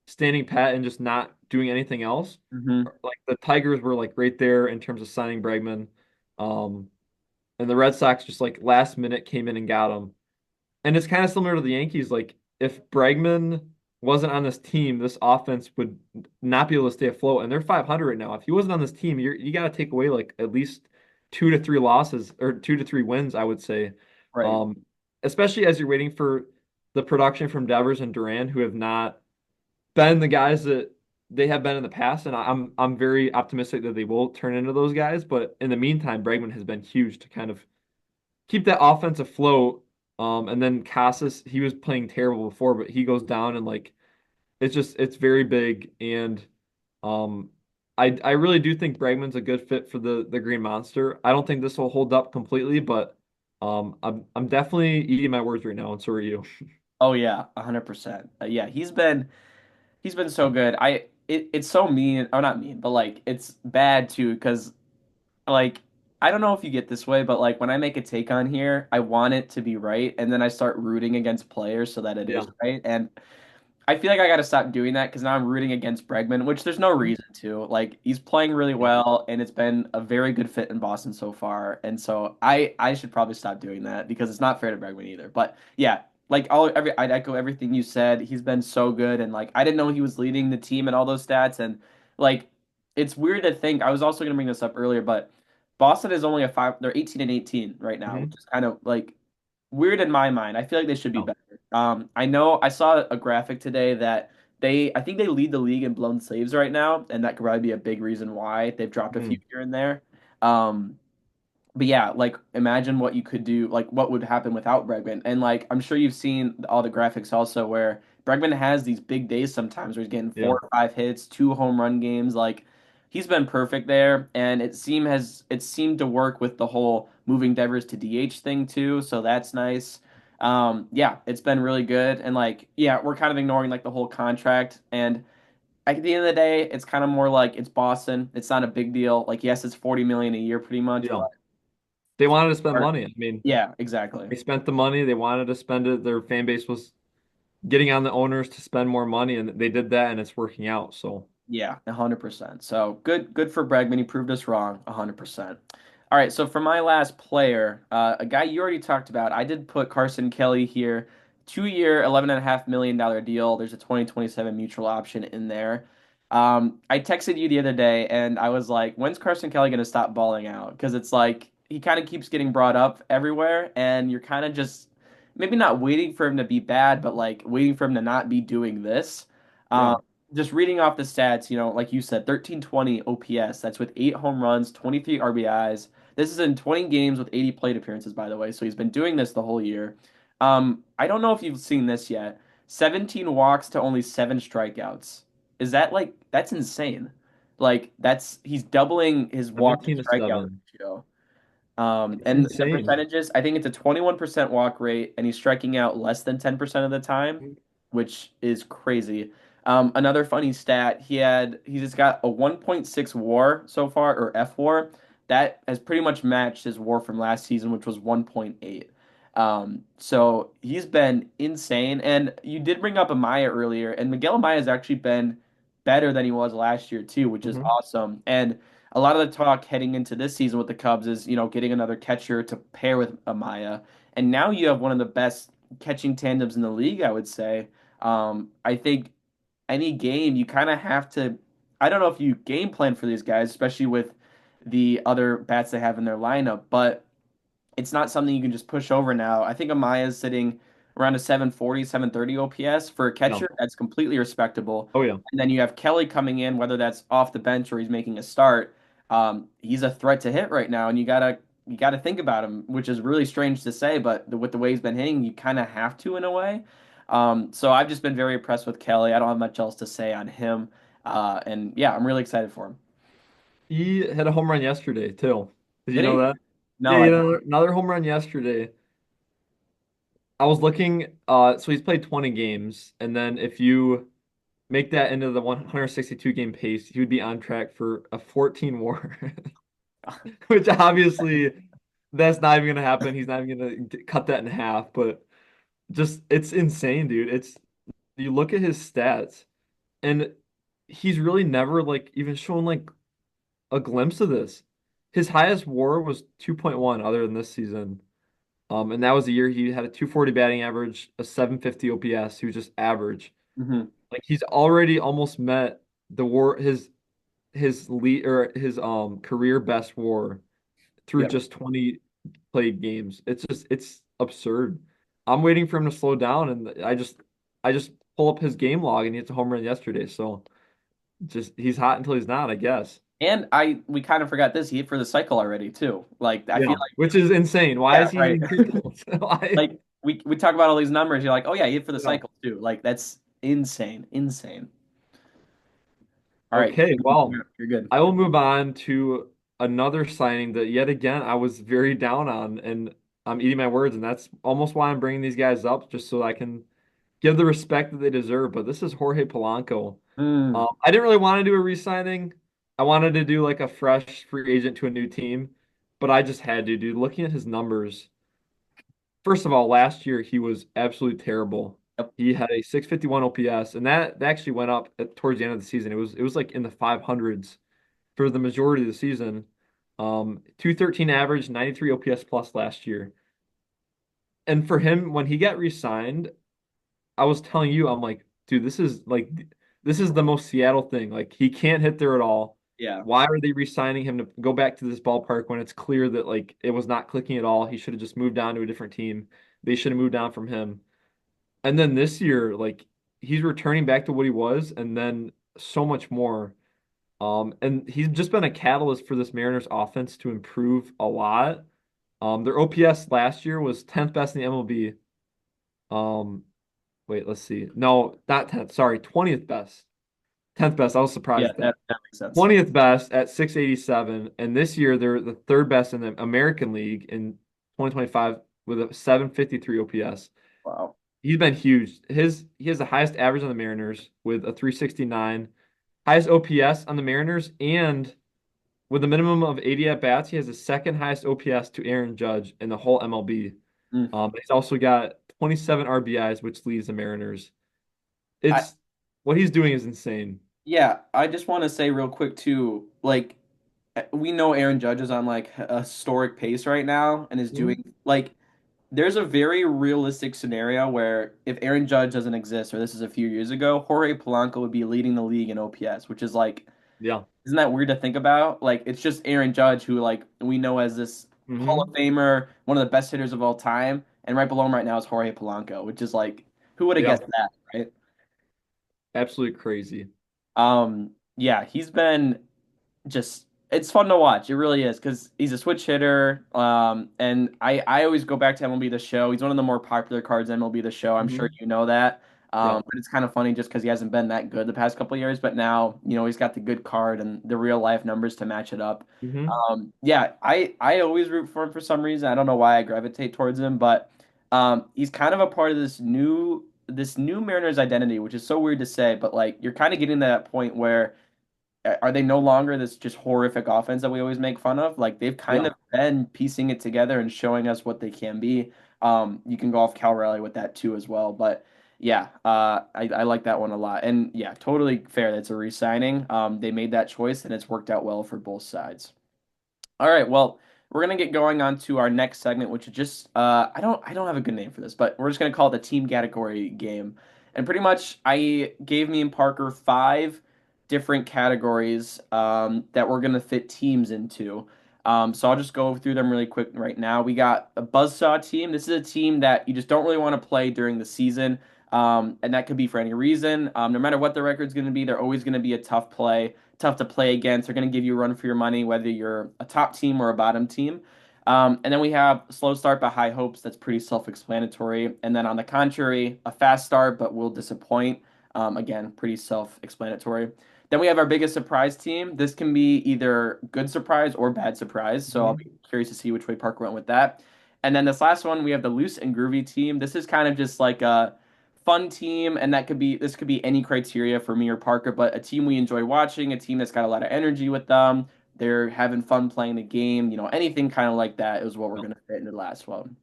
standing pat and just not doing anything else. Hmm. Like the Tigers were like right there in terms of signing Bregman. Um, and the Red Sox just like last minute came in and got him. And it's kind of similar to the Yankees. Like if Bregman wasn't on this team, this offense would not be able to stay afloat. And they're 500 right now. If he wasn't on this team, you got to take away like at least 2 to 3 losses or 2 to 3 wins, I would say. Right. Um, Especially as you're waiting for the production from Devers and Duran, who have not been the guys that they have been in the past. And I'm very optimistic that they will turn into those guys. But in the meantime, Bregman has been huge to kind of keep that offense afloat. And then Casas, he was playing terrible before, but he goes down and like it's very big. And um, I really do think Bregman's a good fit for the Green Monster. I don't think this will hold up completely, but I'm definitely eating my words right now, and so are you. Oh yeah, 100%. Yeah, he's been so good. It's so mean. Oh, not mean, but like it's bad too because like I don't know if you get this way, but like when I make a take on here, I want it to be right, and then I start rooting against players so that it Yeah. is right. And I feel like I got to stop doing that because now I'm rooting against Bregman, which there's no reason to. Like he's playing really Yeah. well, and it's been a very good fit in Boston so far. And so I should probably stop doing that because it's not fair to Bregman either. But yeah, like I'd echo everything you said. He's been so good, and like I didn't know he was leading the team and all those stats. And like it's weird to think. I was also gonna bring this up earlier, but Boston is only a five. They're 18-18 right now, which Mhm. is kind of like weird in my mind. I feel like they should be No. better. I know I saw a graphic today that I think they lead the league in blown saves right now, and that could probably be a big reason why they've dropped a few Mhm. here and there. Um, but yeah, like imagine what you could do, like what would happen without Bregman. And like I'm sure you've seen all the graphics also where Bregman has these big days sometimes where he's getting Yeah. 4 or 5 hits, 2 home run games. Like he's been perfect there, and it seemed to work with the whole moving Devers to DH thing too. So that's nice. Yeah, it's been really good. And like, yeah, we're kind of ignoring like the whole contract and at the end of the day, it's kind of more like it's Boston. It's not a big deal. Like, yes, it's 40 million a year pretty much, Yeah. but They wanted to spend money. I mean, yeah, exactly. they spent the money. They wanted to spend it. Their fan base was getting on the owners to spend more money, and they did that, and it's working out. So, Yeah, 100%. So good for Bregman. He proved us wrong, 100%. All right, so for my last player, a guy you already talked about, I did put Carson Kelly here. 2-year, $11.5 million deal. There's a 2027 mutual option in there. I texted you the other day and I was like, when's Carson Kelly going to stop balling out? Because it's like he kind of keeps getting brought up everywhere, and you're kind of just maybe not waiting for him to be bad, but like waiting for him to not be doing this. Um, yeah. just reading off the stats, like you said, 1320 OPS. That's with 8 home runs, 23 RBIs. This is in 20 games with 80 plate appearances, by the way. So he's been doing this the whole year. I don't know if you've seen this yet. 17 walks to only 7 strikeouts. Is that like that's insane? Like he's doubling his walk to 17 to strikeout 7. ratio. It's And the insane. percentages, I think it's a 21% walk rate, and he's striking out less than 10% of the time, which is crazy. Another funny stat, he just got a 1.6 WAR so far, or F WAR. That has pretty much matched his WAR from last season, which was 1.8. So he's been insane. And you did bring up Amaya earlier, and Miguel Amaya has actually been better than he was last year too, which is Hmm. awesome. And a lot of the talk heading into this season with the Cubs is, getting another catcher to pair with Amaya. And now you have one of the best catching tandems in the league, I would say. I think any game you kind of have to. I don't know if you game plan for these guys, especially with the other bats they have in their lineup, but it's not something you can just push over now. I think Amaya is sitting around a 740, 730 OPS for a Yeah. catcher. That's completely respectable. Oh, yeah. And then you have Kelly coming in, whether that's off the bench or he's making a start. He's a threat to hit right now, and you gotta think about him, which is really strange to say, but with the way he's been hitting, you kind of have to in a way. So I've just been very impressed with Kelly. I don't have much else to say on him, and yeah, I'm really excited for him. He hit a home run yesterday, too. Did you Did know he? that? Yeah, No, I you didn't. know, another home run yesterday. I was looking, so he's played 20 games, and then if you make that into the 162 game pace, he would be on track for a 14 WAR, which obviously that's not even gonna happen. He's not even gonna cut that in half, but just it's insane, dude. It's you look at his stats, and he's really never like even shown like a glimpse of this. His highest WAR was 2.1 other than this season. And that was the year he had a 240 batting average, a 750 OPS. He was just average. Mhm. Like he's already almost met the WAR his lead or his career best WAR through Yep. just 20 played games. It's absurd. I'm waiting for him to slow down, and I just pull up his game log, and he hits a home run yesterday. So just he's hot until he's not, I guess. And we kind of forgot this. He hit for the cycle already too. Like I Yeah, feel like which is insane. Why yeah, is he right. hitting triples? Why? Like we talk about all these numbers. You're like, oh yeah, he hit for the Yeah. cycle too. Like that's insane, insane. All right, Okay, well, you're good. I will move on to another signing that yet again I was very down on, and I'm eating my words, and that's almost why I'm bringing these guys up, just so I can give the respect that they deserve. But this is Jorge Polanco. Mm, I didn't really want to do a re-signing. I wanted to do like a fresh free agent to a new team, but I just had to, dude. Looking at his numbers, first of all, last year he was absolutely terrible. yep. He had a 651 OPS, and that actually went up towards the end of the season. It was like in the 500s for the majority of the season. 213 average, 93 OPS plus last year. And for him, when he got re-signed, I was telling you, I'm like, dude, this is the most Seattle thing. Like he can't hit there at all. Yeah. Why are they re-signing him to go back to this ballpark when it's clear that like it was not clicking at all? He should have just moved on to a different team. They should have moved on from him. And then this year, like he's returning back to what he was, and then so much more. And he's just been a catalyst for this Mariners offense to improve a lot. Their OPS last year was 10th best in the MLB. Um, Wait, let's see. No, not 10th. Sorry, 20th best. 10th best. I was surprised Yeah, at that. that makes sense. 20th best at 687. And this year they're the third best in the American League in 2025 with a 753 OPS. Wow. He's been huge. He has the highest average on the Mariners with a 369. highest OPS on the Mariners, and with a minimum of 80 at bats, he has the second highest OPS to Aaron Judge in the whole MLB. Mm. He's also got 27 RBIs, which leads the Mariners. I, It's what he's doing is insane. yeah, I just want to say real quick too, like we know Aaron Judge is on like a historic pace right now and is Mhm. doing like there's a very realistic scenario where if Aaron Judge doesn't exist, or this is a few years ago, Jorge Polanco would be leading the league in OPS, which is like, Yeah. isn't that weird to think about? Like, it's just Aaron Judge, who like we know as this Hall of Hmm. Famer, one of the best hitters of all time, and right below him right now is Jorge Polanco, which is like, who would have Yeah. guessed that, right? Absolutely crazy. Yeah, he's been just it's fun to watch. It really is because he's a switch hitter. And I always go back to MLB The Show. He's one of the more popular cards in MLB The Show. I'm sure Hmm. you know that. Yeah. But it's kind of funny just because he hasn't been that good the past couple of years. But now, he's got the good card and the real life numbers to match it up. Hmm. Yeah, I always root for him for some reason. I don't know why I gravitate towards him, but he's kind of a part of this new Mariners identity, which is so weird to say, but like you're kind of getting to that point where are they no longer this just horrific offense that we always make fun of? Like they've kind Yeah. of been piecing it together and showing us what they can be. You can go off Cal Raleigh with that too as well, but yeah, I like that one a lot. And yeah, totally fair. That's a re-signing. They made that choice and it's worked out well for both sides. All right, well, we're gonna get going on to our next segment, which is just I don't have a good name for this, but we're just gonna call it the team category game. And pretty much I gave me and Parker five different categories that we're gonna fit teams into. So I'll just go through them really quick right now. We got a buzzsaw team. This is a team that you just don't really want to play during the season. And that could be for any reason. No matter what the record's going to be, they're always going to be a tough to play against. They're going to give you a run for your money, whether you're a top team or a bottom team. And then we have slow start but high hopes. That's pretty self-explanatory. And then on the contrary, a fast start but will disappoint. Again, pretty self-explanatory. Then we have our biggest surprise team. This can be either good surprise or bad surprise. So I'll Hmm. be curious to see which way Parker went with that. And then this last one, we have the loose and groovy team. This is kind of just like a fun team, and this could be any criteria for me or Parker, but a team we enjoy watching, a team that's got a lot of energy with them. They're having fun playing the game, anything kind of like that is what we're gonna fit into the last one.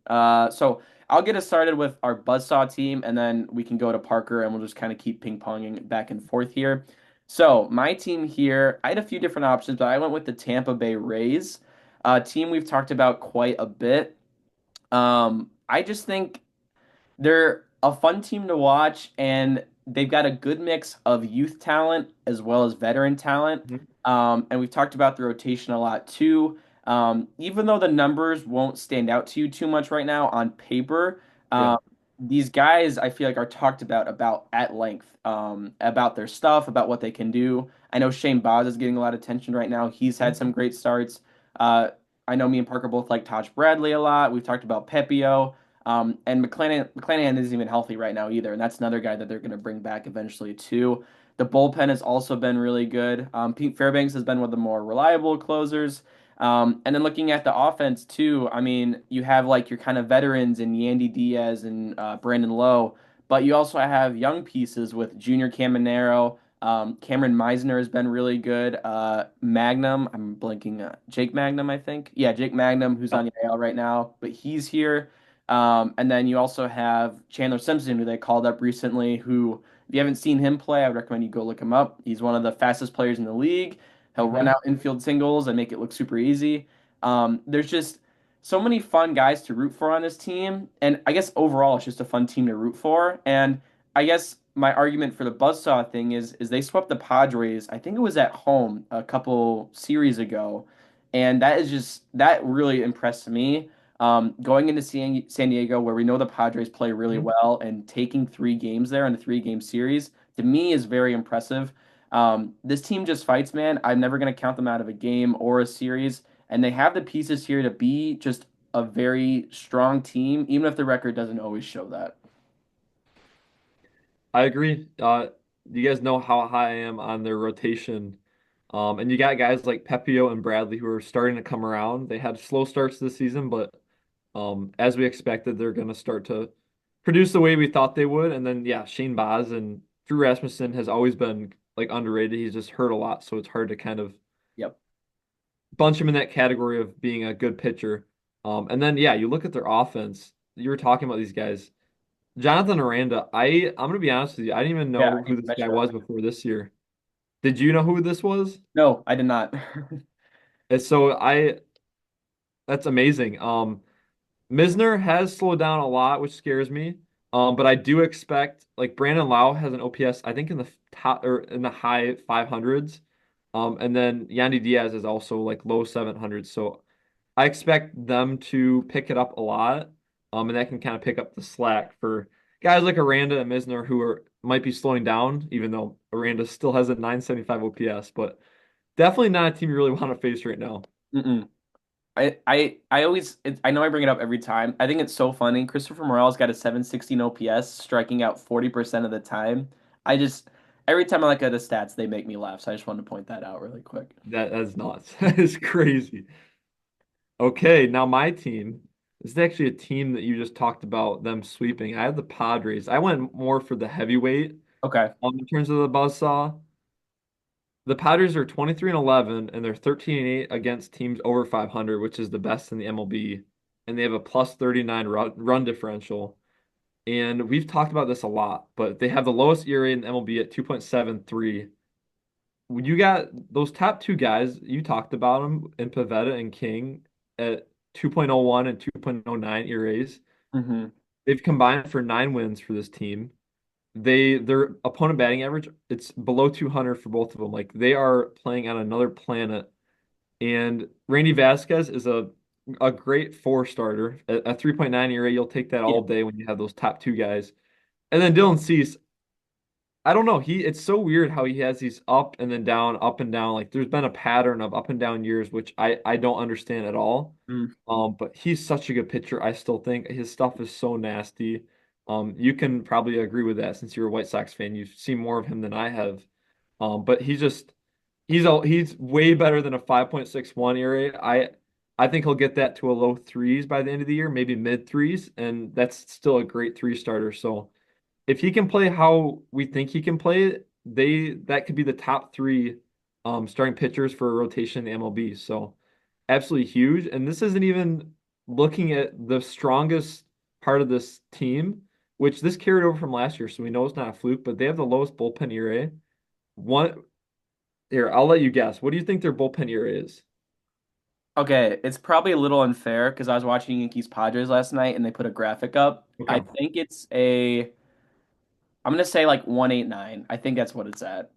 So I'll get us started with our buzzsaw team, and then we can go to Parker, and we'll just kind of keep ping ponging back and forth here. So my team here, I had a few different options, but I went with the Tampa Bay Rays, a team we've talked about quite a bit. I just think they're a fun team to watch, and they've got a good mix of youth talent as well as veteran talent. Hmm. And we've talked about the rotation a lot too. Even though the numbers won't stand out to you too much right now on paper, Yeah. um, these guys I feel like are talked about at length about their stuff, about what they can do. I know Shane Baz is getting a lot of attention right now. He's had some great starts. Uh, I know me and Parker both like Taj Bradley a lot. We've talked about Pepio. And McClanahan isn't even healthy right now either, and that's another guy that they're going to bring back eventually too. The bullpen has also been really good. Pete Fairbanks has been one of the more reliable closers. And then looking at the offense too, I mean, you have like your kind of veterans in Yandy Diaz and Brandon Lowe, but you also have young pieces with Junior Caminero. Cameron Meisner has been really good. Magnum, I'm blinking. Jake Magnum, I think. Yeah, Jake Magnum, who's Yeah. on the AL right now, but he's here. And then you also have Chandler Simpson, who they called up recently, who, if you haven't seen him play, I would recommend you go look him up. He's one of the fastest players in the league. He'll run Hmm. out infield singles and make it look super easy. There's just so many fun guys to root for on this team. And I guess overall, it's just a fun team to root for. And I guess my argument for the buzzsaw thing is they swept the Padres. I think it was at home a couple series ago. And that really impressed me. Going into San Diego, where we know the Padres play really Hmm. well, and taking three games there in a three-game series, to me is very impressive. This team just fights, man. I'm never going to count them out of a game or a series, and they have the pieces here to be just a very strong team, even if the record doesn't always show that. I agree. You guys know how high I am on their rotation. And you got guys like Pepio and Bradley who are starting to come around. They had slow starts this season, but as we expected, they're going to start to produce the way we thought they would. And then, yeah, Shane Baz and Drew Rasmussen has always been like underrated. He's just hurt a lot, so it's hard to kind of Yep. bunch him in that category of being a good pitcher. And then yeah, you look at their offense. You were talking about these guys. Jonathan Aranda, I'm gonna be honest with you, I didn't even Yeah, know he who this guy mentioned was that. before this year. Did you know who this was? No, I did not. And so that's amazing. Misner has slowed down a lot, which scares me. But I do expect like Brandon Lau has an OPS, I think in the top or in the high 500s. And then Yandy Diaz is also like low 700s. So I expect them to pick it up a lot. And that can kind of pick up the slack for guys like Aranda and Misner who are might be slowing down, even though Aranda still has a 975 OPS, but definitely not a team you really want to face right now. Mm-mm. I always I know I bring it up every time. I think it's so funny. Christopher Morel's got a 716 OPS, striking out 40% of the time. I just every time I look at the stats, they make me laugh. So I just wanted to point that out really quick. That's nuts. That is crazy. Okay, now my team. This is actually a team that you just talked about them sweeping. I had the Padres. I went more for the heavyweight Okay. in terms of the buzzsaw. The Padres are 23 and 11, and they're 13 and 8 against teams over 500, which is the best in the MLB. And they have a plus 39 run differential. And we've talked about this a lot, but they have the lowest ERA in the MLB at 2.73. When you got those top two guys, you talked about them in Pivetta and King at 2.01 and 2.09 ERAs. Mm-hmm. They've combined for 9 wins for this team. Their opponent batting average, it's below 200 for both of them. Like they are playing on another planet. And Randy Vasquez is a great four starter. A 3.9 ERA, you'll take that Yeah. all day when you have those top two guys. And then Dylan Cease, I don't know. It's so weird how he has these up and then down, up and down. Like there's been a pattern of up and down years, which I don't understand at all. Mm. But he's such a good pitcher. I still think his stuff is so nasty. You can probably agree with that since you're a White Sox fan. You've seen more of him than I have. But he's way better than a 5.61 ERA. I think he'll get that to a low threes by the end of the year, maybe mid threes, and that's still a great three starter. So if he can play how we think he can play, that could be the top three starting pitchers for a rotation in the MLB. So absolutely huge. And this isn't even looking at the strongest part of this team, which this carried over from last year, so we know it's not a fluke, but they have the lowest bullpen ERA. One here, I'll let you guess. What do you think their bullpen ERA is? Okay, it's probably a little unfair because I was watching Yankees Padres last night and they put a graphic up. I Okay. think I'm gonna say like 189. I think that's what it's at.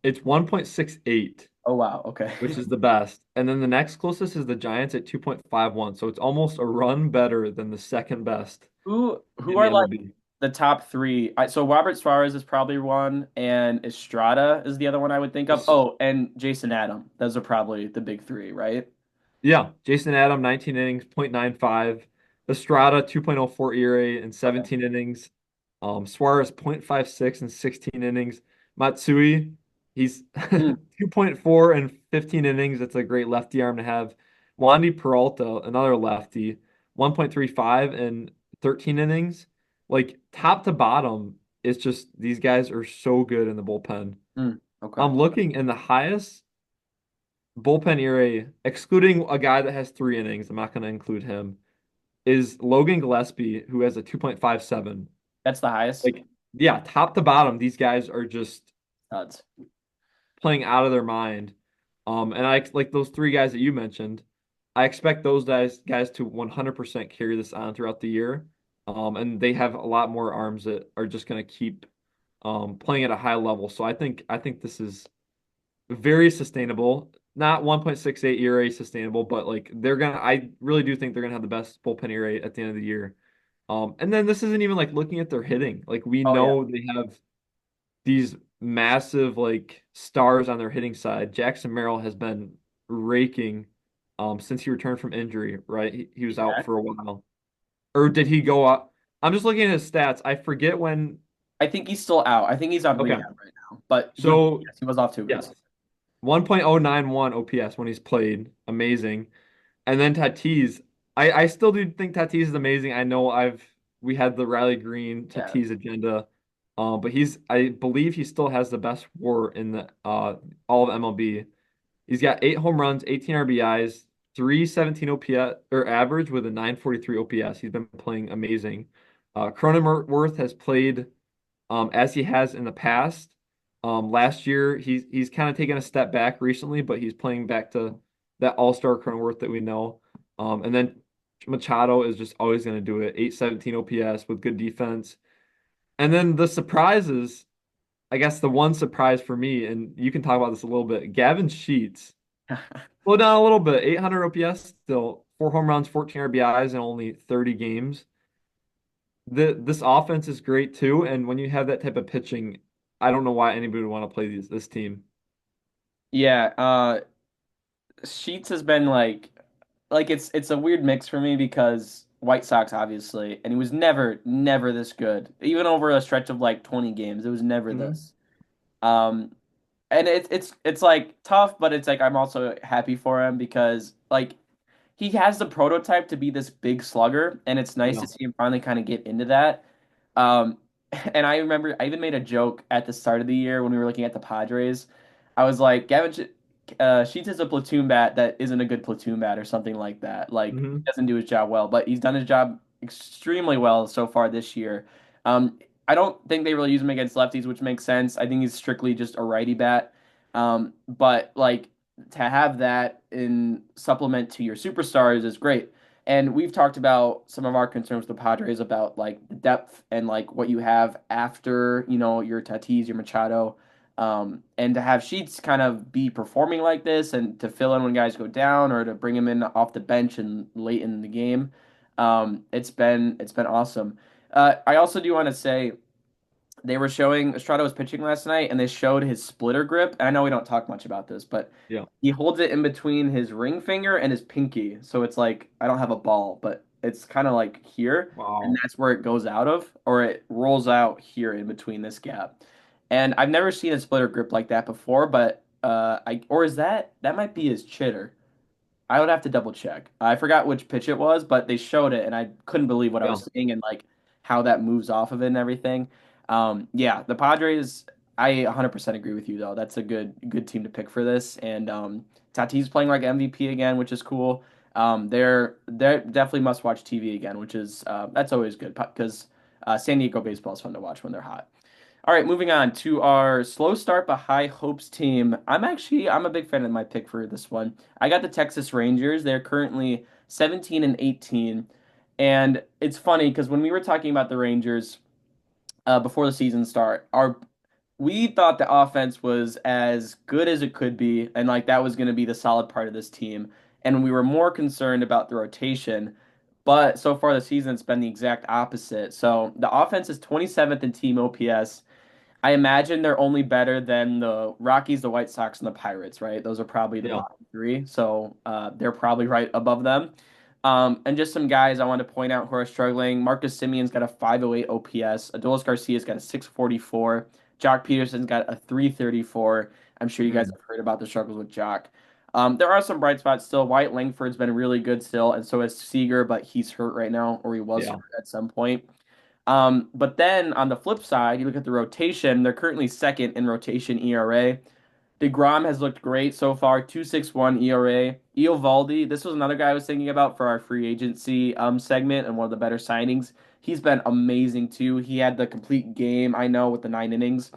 It's 1.68, Oh wow, okay. which is the best. And then the next closest is the Giants at 2.51. So it's almost a run better than the second best Who in the are like MLB. the top three? So Robert Suarez is probably one, and Estrada is the other one I would think of. Yes. Oh, and Jason Adam. Those are probably the big three, right? Yeah, Jason Adam, 19 innings, 0.95. Estrada, 2.04 ERA in Okay. 17 innings. Suarez, 0.56 in 16 innings. Matsui, he's Hmm. 2.4 in 15 innings. That's a great lefty arm to have. Wandy Peralta, another lefty, 1.35 in 13 innings. Like top to bottom, it's just these guys are so good in the bullpen. Hmm. Okay. I'm looking in the highest bullpen ERA, excluding a guy that has 3 innings, I'm not going to include him, is Logan Gillespie, who has a 2.57. That's the highest. Like, yeah, top to bottom, these guys are just Odds. playing out of their mind. And I like those three guys that you mentioned. I expect those guys to 100% carry this on throughout the year. And they have a lot more arms that are just going to keep playing at a high level. So I think this is very sustainable. Not 1.68 ERA sustainable, but like I really do think they're gonna have the best bullpen ERA at the end of the year. And then this isn't even like looking at their hitting. Like we Oh yeah. know they have these massive like stars on their hitting side. Jackson Merrill has been raking since he returned from injury, right? He was He's out back. for a while. Or did he go up? I'm just looking at his stats. I forget when. I think he's still out. I think he's on Okay. rehab right now. But So yes, he was off 2 weeks. yes. 1.091 OPS when he's played. Amazing. And then Tatis. I still do think Tatis is amazing. I know we had the Riley Green Yeah. Tatis agenda. But I believe he still has the best WAR in the all of MLB. He's got 8 home runs, 18 RBIs, 317 OPS or average with a 943 OPS. He's been playing amazing. Cronenworth has played as he has in the past. Last year he's kind of taken a step back recently, but he's playing back to that all-star Cronenworth that we know. And then Machado is just always going to do it. 817 OPS with good defense. And then the surprises, I guess the one surprise for me, and you can talk about this a little bit, Gavin Sheets. Slow down a little bit. 800 OPS still, 4 home runs, 14 RBIs in only 30 games. This offense is great too, and when you have that type of pitching, I don't know why anybody would want to play this team. Yeah, Sheets has been like it's a weird mix for me because White Sox obviously, and he was never this good. Even over a stretch of like 20 games, it was never Hmm. this. Um, and it's like tough, but it's like I'm also happy for him because like he has the prototype to be this big slugger, and it's nice Yeah. to see him finally kind of get into that. Um, and I remember I even made a joke at the start of the year when we were looking at the Padres. I was like, Sheets is a platoon bat that isn't a good platoon bat or something like that. Like, he Hmm. doesn't do his job well, but he's done his job extremely well so far this year. I don't think they really use him against lefties, which makes sense. I think he's strictly just a righty bat. But like to have that in supplement to your superstars is great. And we've talked about some of our concerns with the Padres about like the depth and like what you have after, your Tatis, your Machado. And to have Sheets kind of be performing like this and to fill in when guys go down or to bring him in off the bench and late in the game, it's been awesome. I also do want to say they were showing Estrada was pitching last night, and they showed his splitter grip. And I know we don't talk much about this, but Yeah. he holds it in between his ring finger and his pinky. So it's like I don't have a ball, but it's kind of like here, and Wow. that's where it goes out of, or it rolls out here in between this gap. And I've never seen a splitter grip like that before, but I or is that might be his chitter. I would have to double check. I forgot which pitch it was, but they showed it, and I couldn't believe what I Yeah. was seeing and like how that moves off of it and everything. Yeah, the Padres. I 100% agree with you though. That's a good team to pick for this, and Tatis playing like MVP again, which is cool. They're definitely must watch TV again, which is that's always good because San Diego baseball is fun to watch when they're hot. All right, moving on to our slow start but high hopes team. I'm a big fan of my pick for this one. I got the Texas Rangers. They're currently 17 and 18. And it's funny because when we were talking about the Rangers before the season start, our we thought the offense was as good as it could be, and like that was going to be the solid part of this team. And we were more concerned about the rotation. But so far this season, it's been the exact opposite. So the offense is 27th in team OPS. I imagine they're only better than the Rockies, the White Sox, and the Pirates, right? Those are probably the Yeah. bottom three, so they're probably right above them. And just some guys I want to point out who are struggling. Marcus Simeon's got a 508 OPS. Adolis Garcia's got a 644. Jock Peterson's got a 334. I'm sure you guys Mm. have heard about the struggles with Jock. There are some bright spots still. Wyatt Langford's been really good still, and so is Seager, but he's hurt right now, or he was Yeah. hurt at some point. But then on the flip side, you look at the rotation, they're currently second in rotation ERA. DeGrom has looked great so far, 2.61 ERA. Eovaldi, this was another guy I was thinking about for our free agency segment and one of the better signings. He's been amazing too. He had the complete game, I know, with the 9 innings.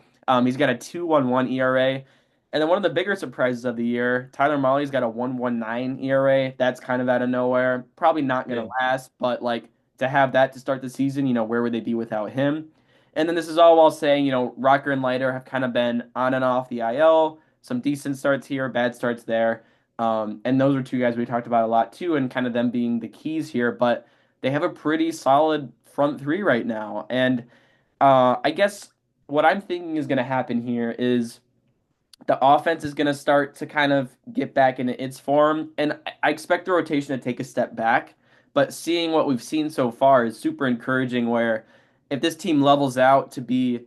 He's got a 2.11 ERA. And then one of the bigger surprises of the year, Tyler Molly's got a 1.19 ERA. That's kind of out of nowhere. Probably not going Yeah. to last, but like to have that to start the season, where would they be without him? And then this is all while saying, Rocker and Leiter have kind of been on and off the IL, some decent starts here, bad starts there. And those are two guys we talked about a lot too, and kind of them being the keys here. But they have a pretty solid front three right now. And I guess what I'm thinking is going to happen here is the offense is going to start to kind of get back into its form. And I expect the rotation to take a step back. But seeing what we've seen so far is super encouraging. Where if this team levels out to be,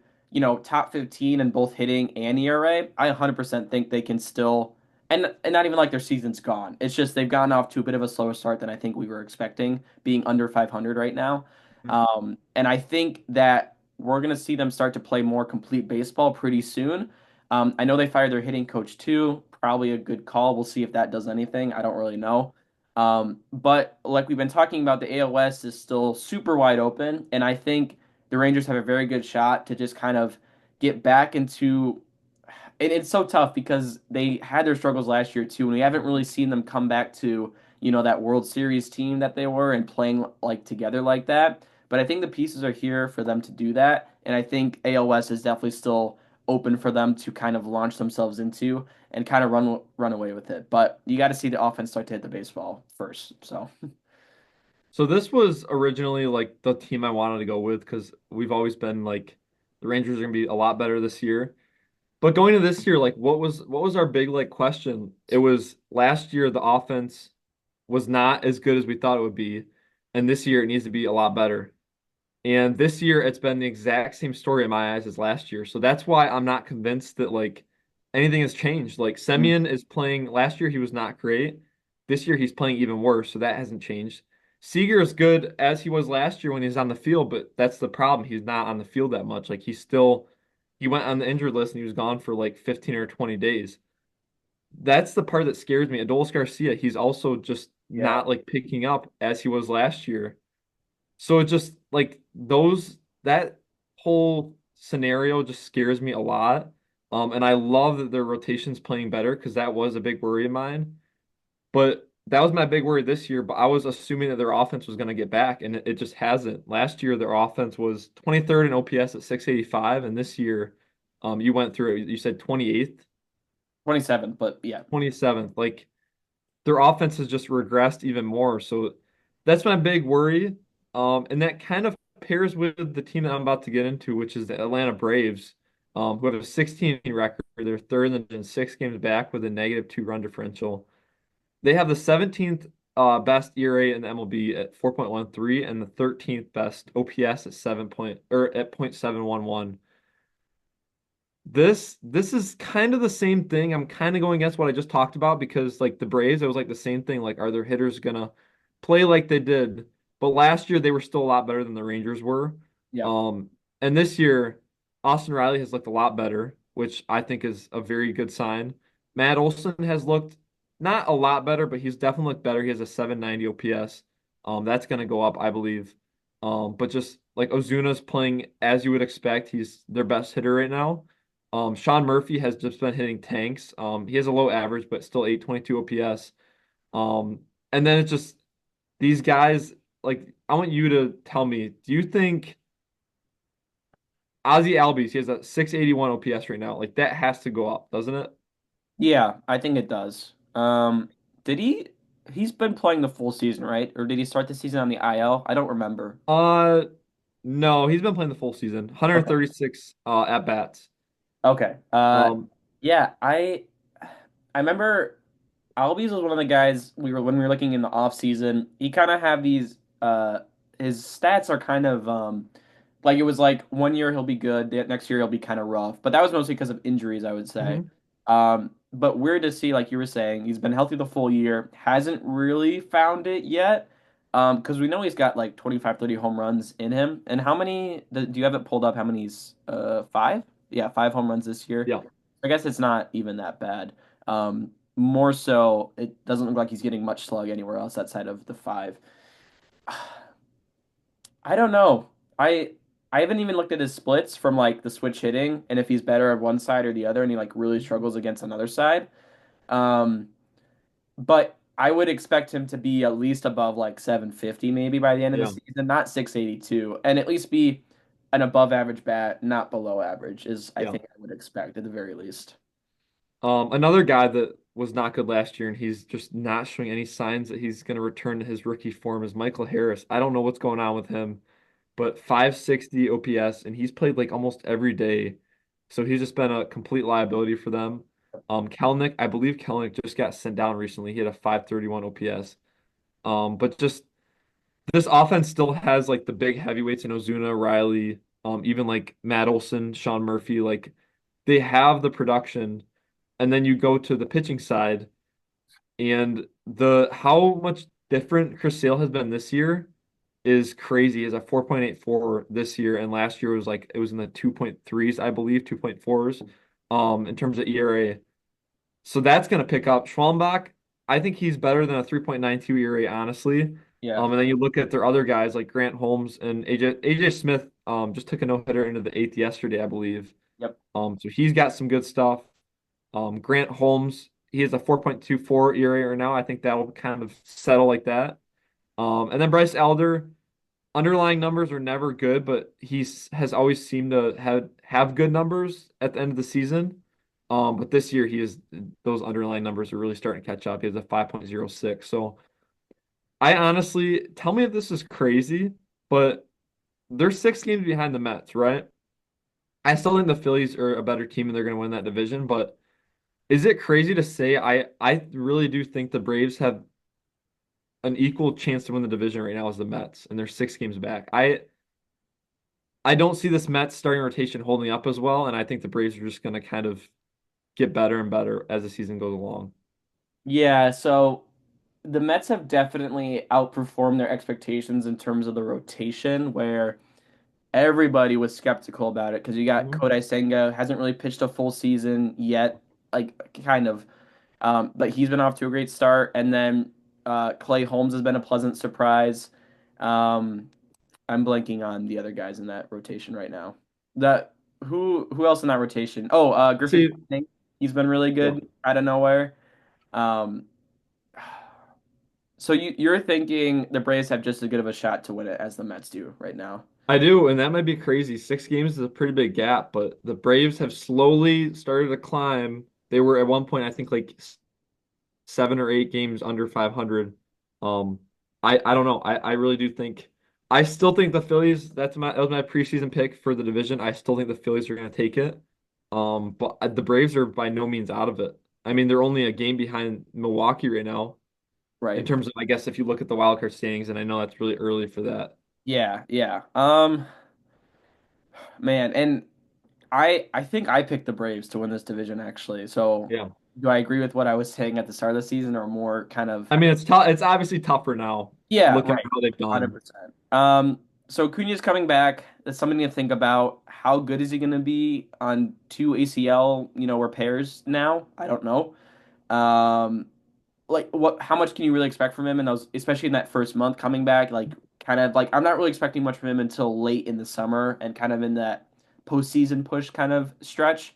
top 15 in both hitting and ERA, I 100% think they can still, and not even like their season's gone. It's just they've gotten off to a bit of a slower start than I think we were expecting, being under 500 right now. Mhm. And I think that. we're going to see them start to play more complete baseball pretty soon. I know they fired their hitting coach too. Probably a good call. We'll see if that does anything. I don't really know. But like we've been talking about, the AOS is still super wide open, and I think the Rangers have a very good shot to just kind of get back into. And it's so tough because they had their struggles last year too, and we haven't really seen them come back to, that World Series team that they were and playing like together like that. But I think the pieces are here for them to do that, and I think AOS is definitely still open for them to kind of launch themselves into and kind of run away with it. But you got to see the offense start to hit the baseball first. So So this was originally like the team I wanted to go with because we've always been like the Rangers are gonna be a lot better this year. But going to this year, like what was our big like question? It was last year the offense was not as good as we thought it would be, and this year it needs to be a lot better. And this year it's been the exact same story in my eyes as last year. So that's why I'm not convinced that like anything has changed. Like mm, Semyon is playing last year he was not great. This year he's playing even worse, so that hasn't changed. Seager is good as he was last year when he was on the field, but that's the problem. He's not on the field that much. Like he went on the injured list and he was gone for like 15 or 20 days. That's the part that scares me. Adolis Garcia, he's also just yeah, not like picking up as he was last year. So it just like that whole scenario just scares me a lot. And I love that their rotation's playing better because that was a big worry of mine. But that was my big worry this year. But I was assuming that their offense was going to get back, and it just hasn't. Last year, their offense was 23rd in OPS at 685, and this year, you went through it. You said 28th, 27, but yeah, 27th. Like their offense has just regressed even more. So that's my big worry. And that kind of pairs with the team that I'm about to get into, which is the Atlanta Braves, who have a 16 record. They're third in 6 games back with a -2 run differential. They have the 17th best ERA in the MLB at 4.13 and the 13th best OPS at 0.711. This is kind of the same thing. I'm kind of going against what I just talked about because like the Braves, it was like the same thing. Like, are their hitters gonna play like they did? But last year they were still a lot better than the Rangers were. yeah. Um, and this year, Austin Riley has looked a lot better, which I think is a very good sign. Matt Olson has looked not a lot better, but he's definitely looked better. He has a 790 OPS. That's gonna go up, I believe. But just like Ozuna's playing as you would expect, he's their best hitter right now. Sean Murphy has just been hitting tanks. He has a low average, but still 822 OPS. Um, and then it's just these guys, like, I want you to tell me, do you think Ozzy Albies, he has a 681 OPS right now. Like that has to go up, doesn't it? Yeah, I think it does. Did he? He's been playing the full season, right? Or did he start the season on the IL? I don't remember. Uh no, he's been playing the full season. Okay. 136 at bats. Okay. Um, Yeah, I remember Albies was one of the guys we were when we were looking in the off season. He kind of have these his stats are kind of like it was like one year he'll be good, the next year he'll be kind of rough. But that was mostly because of injuries, I would say. mhm. But weird to see, like you were saying, he's been healthy the full year, hasn't really found it yet. Because we know he's got like 25, 30 home runs in him. And how many do you have it pulled up? How many he's five? Yeah, 5 home runs this year. Yeah. I guess it's not even that bad. More so, it doesn't look like he's getting much slug anywhere else outside of the five. I don't know. I haven't even looked at his splits from like the switch hitting and if he's better on one side or the other and he like really struggles against another side. Um, but I would expect him to be at least above like 750 maybe by the end of the Yeah. season, not 682, and at least be an above average bat, not below average, is I Yeah. think I would expect at the very least. Another guy that was not good last year and he's just not showing any signs that he's going to return to his rookie form is Michael Harris. I don't know what's going on with him, but 560 OPS and he's played like almost every day. So he's just been a complete liability for them. Kelnick, I believe Kelnick just got sent down recently. He had a 531 OPS. But just this offense still has like the big heavyweights in Ozuna, Riley, even like Matt Olson, Sean Murphy, like they have the production. And then you go to the pitching side and the how much different Chris Sale has been this year is crazy. Is a 4.84 this year, and last year was like it was in the 2.3s, I believe, 2.4s, in terms of ERA. So that's going to pick up. Schwallenbach, I think he's better than a 3.92 ERA, honestly. Yeah. And then you look at their other guys like Grant Holmes and AJ Smith. Just took a no hitter into the eighth yesterday, I believe. Yep. So he's got some good stuff. Grant Holmes, he has a 4.24 ERA right now. I think that'll kind of settle like that. And then Bryce Elder, underlying numbers are never good, but has always seemed to have good numbers at the end of the season. But this year those underlying numbers are really starting to catch up. He has a 5.06. So I honestly tell me if this is crazy, but they're 6 games behind the Mets, right? I still think the Phillies are a better team and they're going to win that division, but is it crazy to say I really do think the Braves have an equal chance to win the division right now as the Mets, and they're 6 games back. I don't see this Mets starting rotation holding up as well, and I think the Braves are just going to kind of get better and better as the season goes along. Yeah, so the Mets have definitely outperformed their expectations in terms of the rotation, where everybody was skeptical about it because you got Mhm. Kodai Senga hasn't really pitched a full season yet, like kind of, but he's been off to a great start, and then Clay Holmes has been a pleasant surprise. Um, I'm blanking on the other guys in that rotation right now. That who else in that rotation? Oh, Griffin See, Canning. He's been really yeah, good out of nowhere. Um, so you're thinking the Braves have just as good of a shot to win it as the Mets do right now? I do, and that might be crazy. 6 games is a pretty big gap, but the Braves have slowly started to climb. They were at one point, I think, like 7 or 8 games under 500. Um, I don't know. I really do think I still think the Phillies. That was my preseason pick for the division. I still think the Phillies are going to take it. But the Braves are by no means out of it. I mean, they're only a game behind Milwaukee right now in Right. terms of, I guess, if you look at the wild card standings, and I know that's really early for that. Yeah, yeah. Man, and I think I picked the Braves to win this division actually. So Yeah. do I agree with what I was saying at the start of the season or more kind of I mean, it's tough. It's obviously tougher now, yeah, looking at right. how they've done. 100%. So Cunha's coming back. That's something to think about. How good is he going to be on two ACL, repairs now? I don't know. Um, like how much can you really expect from him in those, especially in that first month coming back? Like kind of like I'm not really expecting much from him until late in the summer and kind of in that postseason push kind of stretch.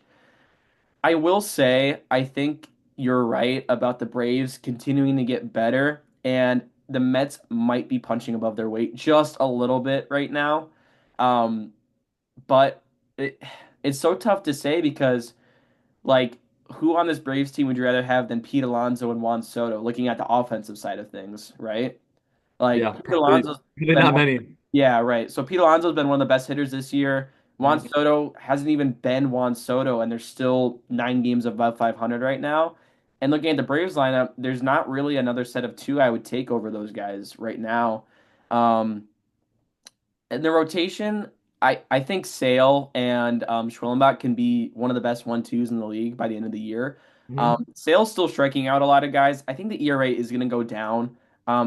I will say, I think you're right about the Braves continuing to get better, and the Mets might be punching above their weight just a little bit right now. Um, but it, it's so tough to say because, like, who on this Braves team would you rather have than Pete Alonso and Juan Soto, looking at the offensive side of things, right? Like, Yeah, Pete probably, Alonso's probably been not many. yeah, right. So Pete Alonso's been one of the best hitters this year. Juan Mhm. Soto hasn't even been Juan Soto, and there's still 9 games above 500 right now. And looking at the Braves lineup, there's not really another set of two I would take over those guys right now. Um, and the rotation, I think Sale and Schwellenbach can be one of the best 1-2s in the league by the end of the year. Mhm. Sale's still striking out a lot of guys. I think the ERA is going to go down.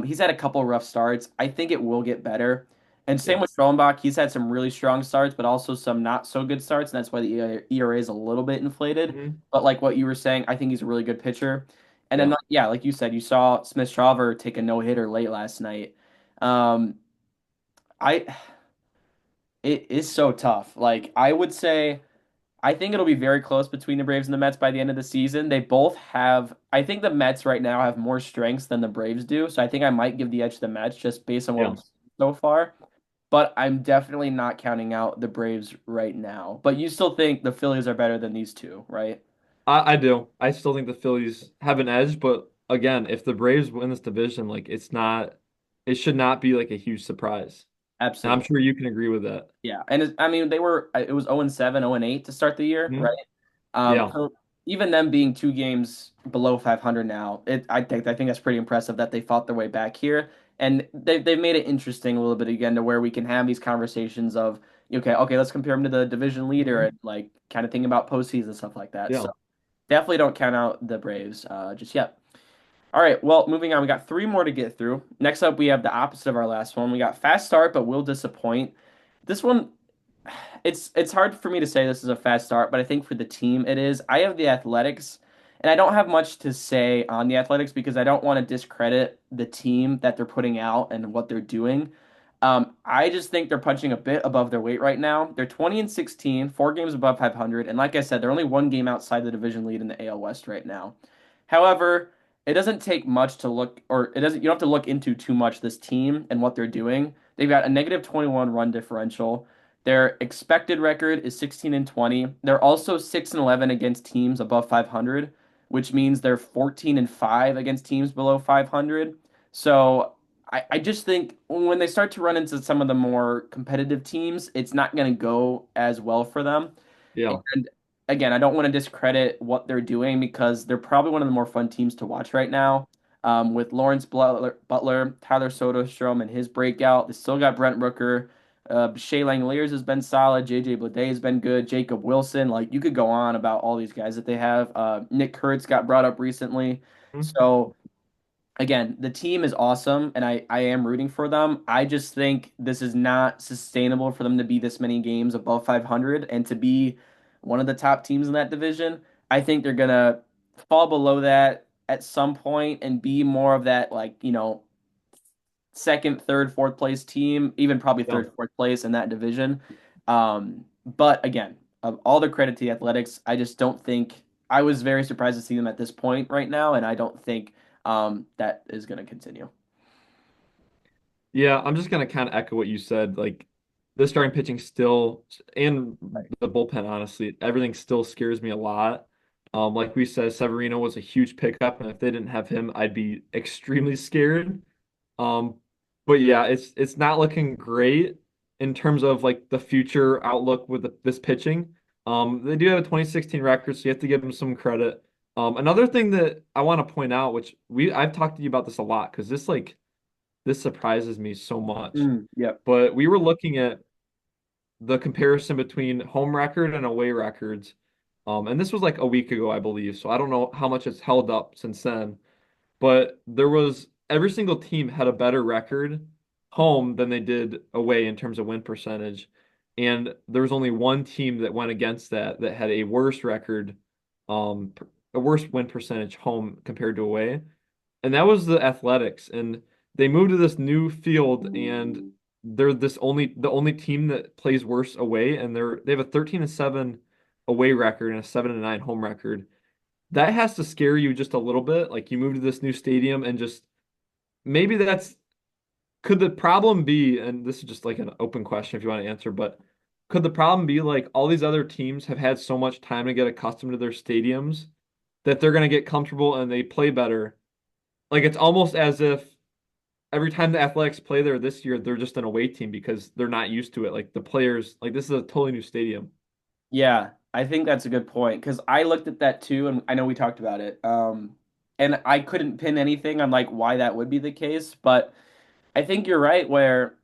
He's had a couple rough starts. I think it will get better. And same Yeah. with Schwellenbach. He's had some really strong starts, but also some not so good starts, and that's why the ERA is a little bit inflated. Mhm. But like what you were saying, I think he's a really good pitcher. And then, Yeah. yeah, like you said, you saw Smith Shawver take a no hitter late last night. Um, I it is so tough. Like I would say, I think it'll be very close between the Braves and the Mets by the end of the season. They both have. I think the Mets right now have more strengths than the Braves do, so I think I might give the edge to the Mets just based on what Yeah. we've seen so far. But I'm definitely not counting out the Braves right now. But you still think the Phillies are better than these two, right? I do. I still think the Phillies have an edge, but again, if the Braves win this division, like it should not be like a huge surprise. And I'm Absolutely. sure you can agree with that. Yeah, and I mean it was 0-7, 0-8 to start the year, right? Mhm. Yeah. So even them being 2 games below 500 now, I think that's pretty impressive that they fought their way back here, and they've made it interesting a little bit again to where we can have these conversations of okay, let's compare them to the division leader Mhm. and like kind of thinking about postseason stuff like that. Yeah. So definitely don't count out the Braves just yet. All right, well, moving on, we got three more to get through. Next up, we have the opposite of our last one. We got fast start, but will disappoint. This one, it's hard for me to say this is a fast start, but I think for the team it is. I have the Athletics, and I don't have much to say on the Athletics because I don't want to discredit the team that they're putting out and what they're doing. I just think they're punching a bit above their weight right now. They're 20 and 16, 4 games above 500, and like I said, they're only 1 game outside the division lead in the AL West right now. However, it doesn't take much to look, or it doesn't. You don't have to look into too much this team and what they're doing. They've got a negative 21 run differential. Their expected record is 16 and 20. They're also 6 and 11 against teams above 500, which means they're 14 and 5 against teams below 500. So I just think when they start to run into some of the more competitive teams, it's not going to go as well for them. Yeah. And again, I don't want to discredit what they're doing because they're probably one of the more fun teams to watch right now. With Lawrence Butler, Tyler Soderstrom, and his breakout. They still got Brent Rooker. Shea Langeliers has been solid. JJ Bleday has been good. Jacob Wilson. Like, you could go on about all these guys that they have. Nick Kurtz got brought up recently. Mhm. So again, the team is awesome and I am rooting for them. I just think this is not sustainable for them to be this many games above 500 and to be one of the top teams in that division. I think they're going to fall below that at some point and be more of that, like, second, third, fourth place team, even probably Yeah. third, fourth place in that division. But again, of all the credit to the Athletics, I just don't think I was very surprised to see them at this point right now, and I don't think that is going to continue. Yeah, I'm just gonna kind of echo what you said. Like the starting pitching still and Right. the bullpen, honestly, everything still scares me a lot. Like we said, Severino was a huge pickup, and if they didn't have him, I'd be extremely scared. Um, but yeah, it's not looking great in terms of like the future outlook with this pitching. They do have a 2016 record, so you have to give them some credit. Another thing that I want to point out, which I've talked to you about this a lot, because this surprises me so much. Yep. But we were looking at the comparison between home record and away records. And this was like a week ago, I believe. So I don't know how much it's held up since then. But there was every single team had a better record home than they did away in terms of win percentage. And there was only one team that went against that had a worse record, a worse win percentage home compared to away, and that was the Athletics. And they moved to this new field, and they're the only team that plays worse away, and they have a 13-7 away record and a 7-9 home record. That has to scare you just a little bit. Like you move to this new stadium and just maybe that's could the problem be, and this is just like an open question if you want to answer, but could the problem be like all these other teams have had so much time to get accustomed to their stadiums that they're going to get comfortable and they play better? Like it's almost as if every time the Athletics play there this year, they're just an away team because they're not used to it. Like the players, like this is a totally new stadium. Yeah, I think that's a good point because I looked at that too, and I know we talked about it. And I couldn't pin anything on like why that would be the case, but I think you're right where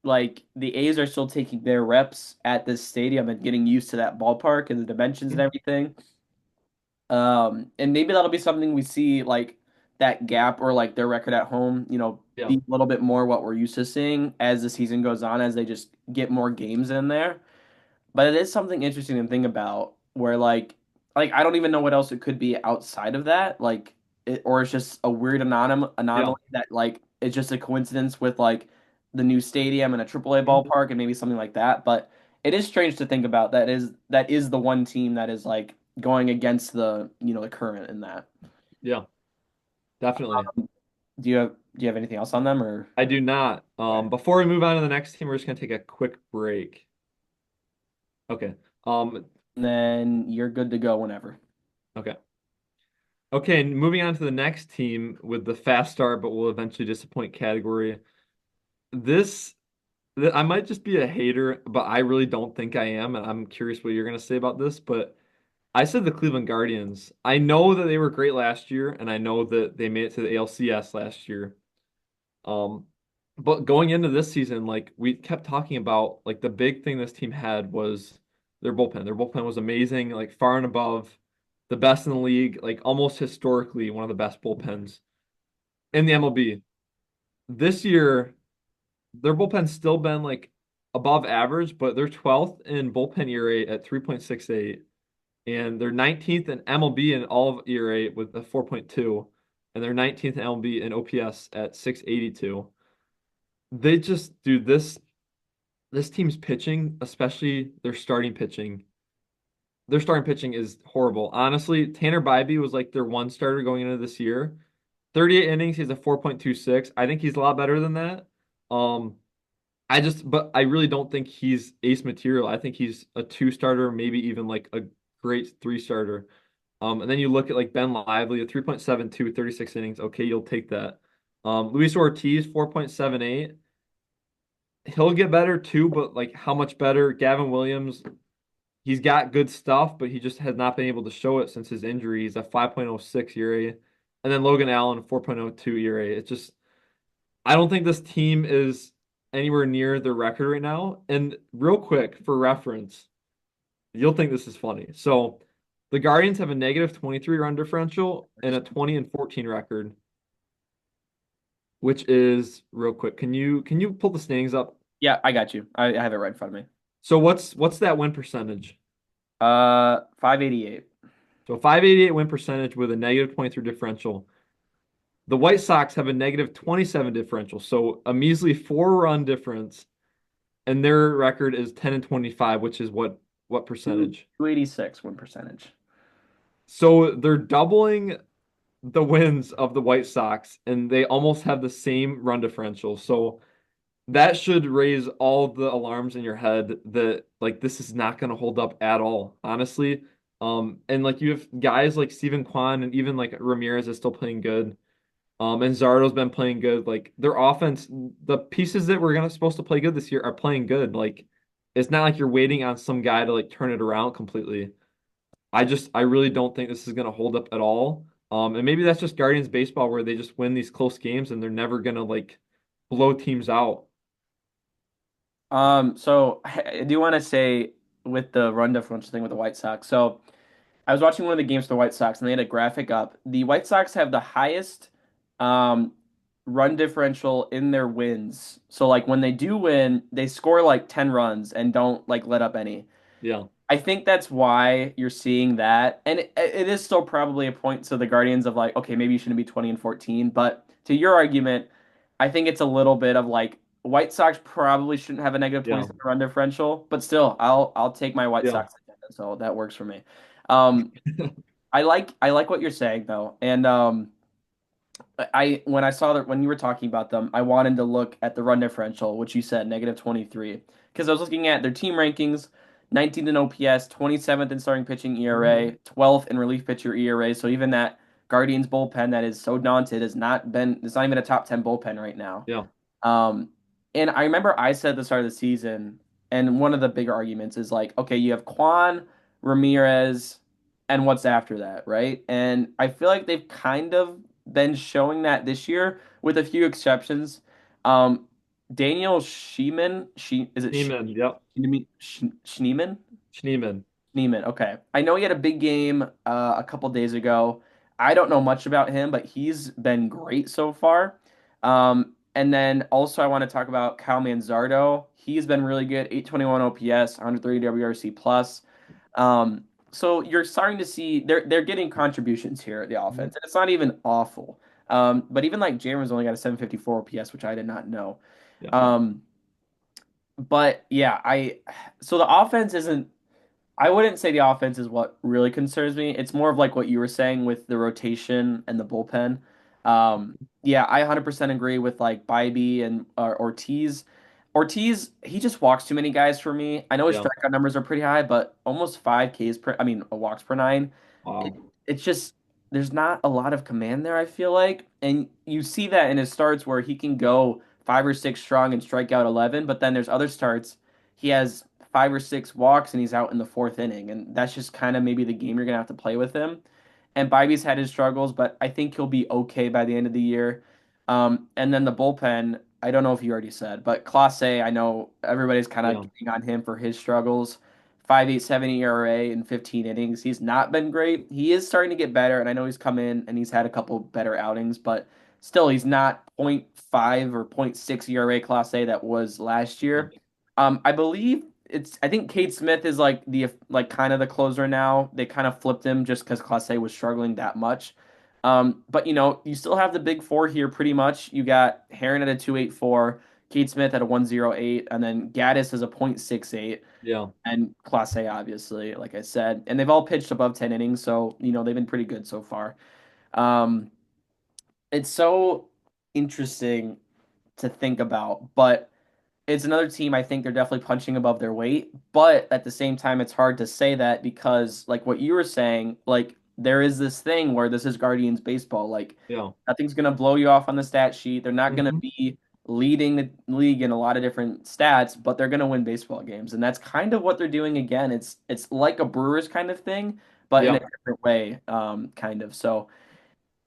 like the A's are still taking their reps at this stadium and getting used to that ballpark and the dimensions and everything. And maybe that'll be something we see like that gap or like their record at home, Yeah. be a little bit more what we're used to seeing as the season goes on, as they just get more games in there. But it is something interesting to think about where like I don't even know what else it could be outside of that. Like or it's just a weird Yeah. anomaly that like it's just a coincidence with like the new stadium and a AAA Mhm. ballpark and maybe something like that. But it is strange to think about that is the one team that is like going against the current in that. Yeah, definitely. Do you have anything else on them or I do not. okay. Before we move on to the next team, we're just gonna take a quick break. Okay. Then you're good to go whenever. Okay. Okay, and moving on to the next team with the fast start, but will eventually disappoint category. This, I might just be a hater, but I really don't think I am, and I'm curious what you're gonna say about this. But I said the Cleveland Guardians. I know that they were great last year, and I know that they made it to the ALCS last year. Um, but going into this season, like we kept talking about, like the big thing this team had was their bullpen. Their bullpen was amazing, like far and above the best in the league, like almost historically one of the best bullpens. in the MLB. This year, their bullpen's still been like above average, but they're 12th in bullpen ERA at 3.68, and they're 19th in MLB in all of ERA with a 4.2, and they're 19th in MLB in OPS at 682. They just do this team's pitching, especially their starting pitching is horrible. Honestly, Tanner Bybee was like their one starter going into this year. 38 innings, he's a 4.26. I think he's a lot better than that. Um, but I really don't think he's ace material. I think he's a two starter, maybe even like a great three starter. And then you look at like Ben Lively, a 3.72, 36 innings. Okay, you'll take that. Luis Ortiz, 4.78. He'll get better too, but like how much better? Gavin Williams, he's got good stuff, but he just has not been able to show it since his injury. He's a 5.06 ERA. And then Logan Allen, 4.02 ERA. It's just, I don't think this team is anywhere near their record right now. And real quick, for reference, you'll think this is funny. So the Guardians have a negative 23 run differential and a 20 and 14 record, which is real quick. Can you pull the standings up? Yeah, I got you. I have it right in front of me. So what's that win percentage? 588. So 588 win percentage with a negative 23 differential. The White Sox have a negative 27 differential, so a measly 4 run difference, and their record is 10 and 25, which is what percentage? 286 win percentage. So they're doubling the wins of the White Sox, and they almost have the same run differential. So that should raise all the alarms in your head that like this is not going to hold up at all, honestly. And like you have guys like Steven Kwan and even like Ramirez is still playing good. And Zardo's been playing good. Like their offense, the pieces that were gonna supposed to play good this year are playing good. Like it's not like you're waiting on some guy to like turn it around completely. I really don't think this is gonna hold up at all. And maybe that's just Guardians baseball where they just win these close games and they're never gonna like blow teams out. So I do want to say with the run differential thing with the White Sox. So I was watching one of the games for the White Sox, and they had a graphic up. The White Sox have the highest um, run differential in their wins. So like when they do win, they score like 10 runs and don't like let up any. Yeah, I think that's why you're seeing that. And it is still probably a point to the Guardians of like, okay, maybe you shouldn't be 20 and 14. But to your argument, I think it's a little bit of like White Sox probably shouldn't have a negative yeah, 27 run differential, but still, I'll take my White yeah, Sox agenda, so that works for me. Um, I like what you're saying though, and I when I saw that when you were talking about them, I wanted to look at the run differential, which you said negative 23, because I was looking at their team rankings, 19th in OPS, 27th in starting pitching ERA, 12th in relief pitcher ERA. So even that Guardians bullpen that is so daunted has not been. It's not even a top 10 bullpen right now. yeah, Um, and I remember I said at the start of the season, and one of the bigger arguments is like, okay, you have Quan, Ramirez, and what's after that, right? And I feel like they've kind of been showing that this year, with a few exceptions. Um, Daniel Schiemann, is it Schneeman, yep, Schneemann? Schneeman, Neiman. Okay. I know he had a big game a couple days ago. I don't know much about him, but he's been great so far. And then also I want to talk about Kyle Manzardo. He's been really good. 821 OPS, 130 WRC plus. So you're starting to see they're getting contributions here at the Mhm. offense. And it's not even awful. But even like Jaren's only got a 754 OPS, which I did not know. Yeah, Um, but yeah, so the offense isn't I wouldn't say the offense is what really concerns me. It's more of like what you were saying with the rotation and the bullpen. Yeah, I 100% agree with like Bybee and Ortiz. Ortiz, he just walks too many guys for me. I know his yeah, strikeout numbers are pretty high, but almost 5 Ks per, I mean, walks per nine. It, wow, it's just, there's not a lot of command there, I feel like. And you see that in his starts where he can go 5 or 6 strong and strike out 11, but then there's other starts he has 5 or 6 walks and he's out in the fourth inning. And that's just kind of maybe the game you're going to have to play with him. And Bybee's had his struggles, but I think he'll be okay by the end of the year. And then the bullpen, I don't know if you already said, but Clase, I know everybody's kind of yeah, getting on him for his struggles. 5.87 ERA in 15 innings. He's not been great. He is starting to get better, and I know he's come in and he's had a couple better outings, but still he's not point 0.5 or point 0.6 ERA Class A that was last year. I believe I think Cade Smith is like the like kind of the closer now. They kind of flipped him just because Class A was struggling that much. But you still have the big four here pretty much. You got Heron at a 2.84, Cade Smith at a 1.08, and then Gaddis is a 0.68, Yeah. and Class A obviously, like I said, and they've all pitched above 10 innings, so they've been pretty good so far. Um, it's so interesting to think about, but it's another team I think they're definitely punching above their weight, but at the same time it's hard to say that because like what you were saying, like there is this thing where this is Guardians baseball, like Yeah. nothing's going to blow you off on the stat sheet. They're not going to Hmm. be leading the league in a lot of different stats, but they're going to win baseball games, and that's kind of what they're doing again. It's like a Brewers kind of thing, but in a Yeah. different way, kind of. So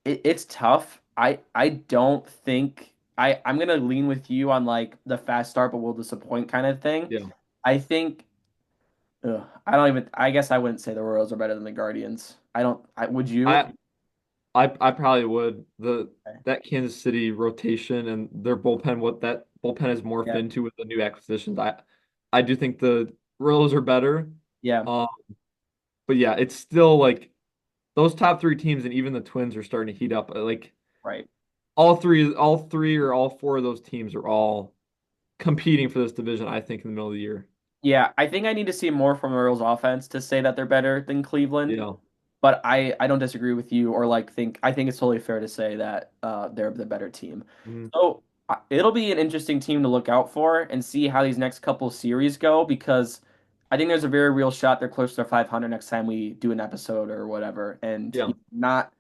it's tough. I don't think I'm gonna lean with you on like the fast start but will disappoint kind of thing. Yeah. I think I don't even I guess I wouldn't say the Royals are better than the Guardians. I don't would you? I I probably would. That Kansas City rotation and their bullpen, what that bullpen has morphed Yeah. into with the new acquisitions. I do think the Royals are better. Yeah, Um, but yeah, it's still like those top three teams and even the Twins are starting to heat up. Like right. all three or all four of those teams are all competing for this division, I think, in the middle of the year. Yeah, I think I need to see more from the Royals offense to say that they're better than Cleveland. Yeah. But I don't disagree with you or like think I think it's totally fair to say that they're the better team. Mhm. So it'll be an interesting team to look out for and see how these next couple series go because I think there's a very real shot they're close to 500 next time we do an episode or whatever, and Yeah. not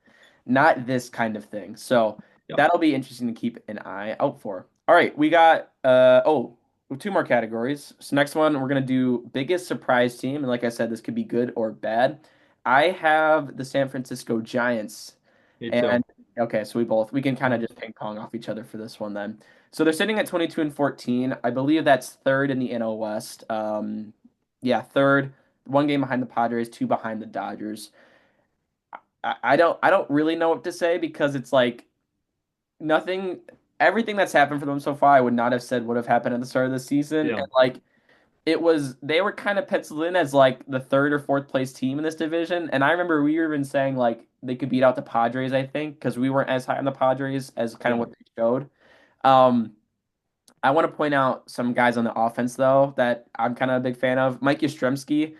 this kind of thing. So Yeah. that'll be interesting to keep an eye out for. All right, we got two more categories. So next one we're gonna do biggest surprise team, and like I said, this could be good or bad. I have the San Francisco Giants, Me and too. okay, so we can kind of Mhm. just ping pong off each other for this one then. So they're sitting at 22 and 14. I believe that's third in the NL West. Yeah, third, one game behind the Padres, two behind the Dodgers. I don't really know what to say because it's like nothing everything that's happened for them so far I would not have said would have happened at the start of the season. Yeah. And like they were kind of penciled in as like the third or fourth place team in this division. And I remember we were even saying like they could beat out the Padres, I think, because we weren't as high on the Padres as kind of Yeah. what they showed. Um, I want to point out some guys on the offense though that I'm kind of a big fan of. Mike Yastrzemski,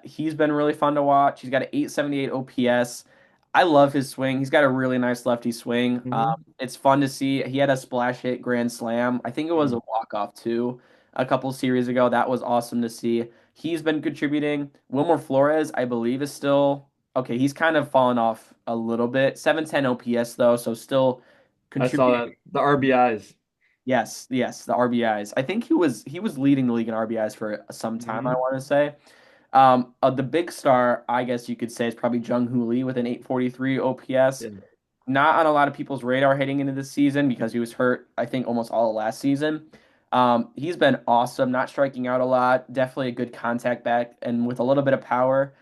he's been really fun to watch. He's got an 878 OPS. I love his swing. He's got a really nice lefty swing. Hmm. It's fun to see. He had a splash hit grand slam. I think it was a Hmm. walk off too, a couple series ago. That was awesome to see. He's been contributing. Wilmer Flores, I believe, is still okay. He's kind of fallen off a little bit. 710 OPS though, so still I saw contributing. that. The RBIs. Yes, yes, the RBIs. I think he was leading the league in RBIs for some time, I Hmm. want to say. The big star, I guess you could say, is probably Jung Hoo Lee with an 843 OPS. Yeah. Not on a lot of people's radar heading into this season because he was hurt, I think, almost all of last season. He's been awesome, not striking out a lot, definitely a good contact back, and with a little bit of power.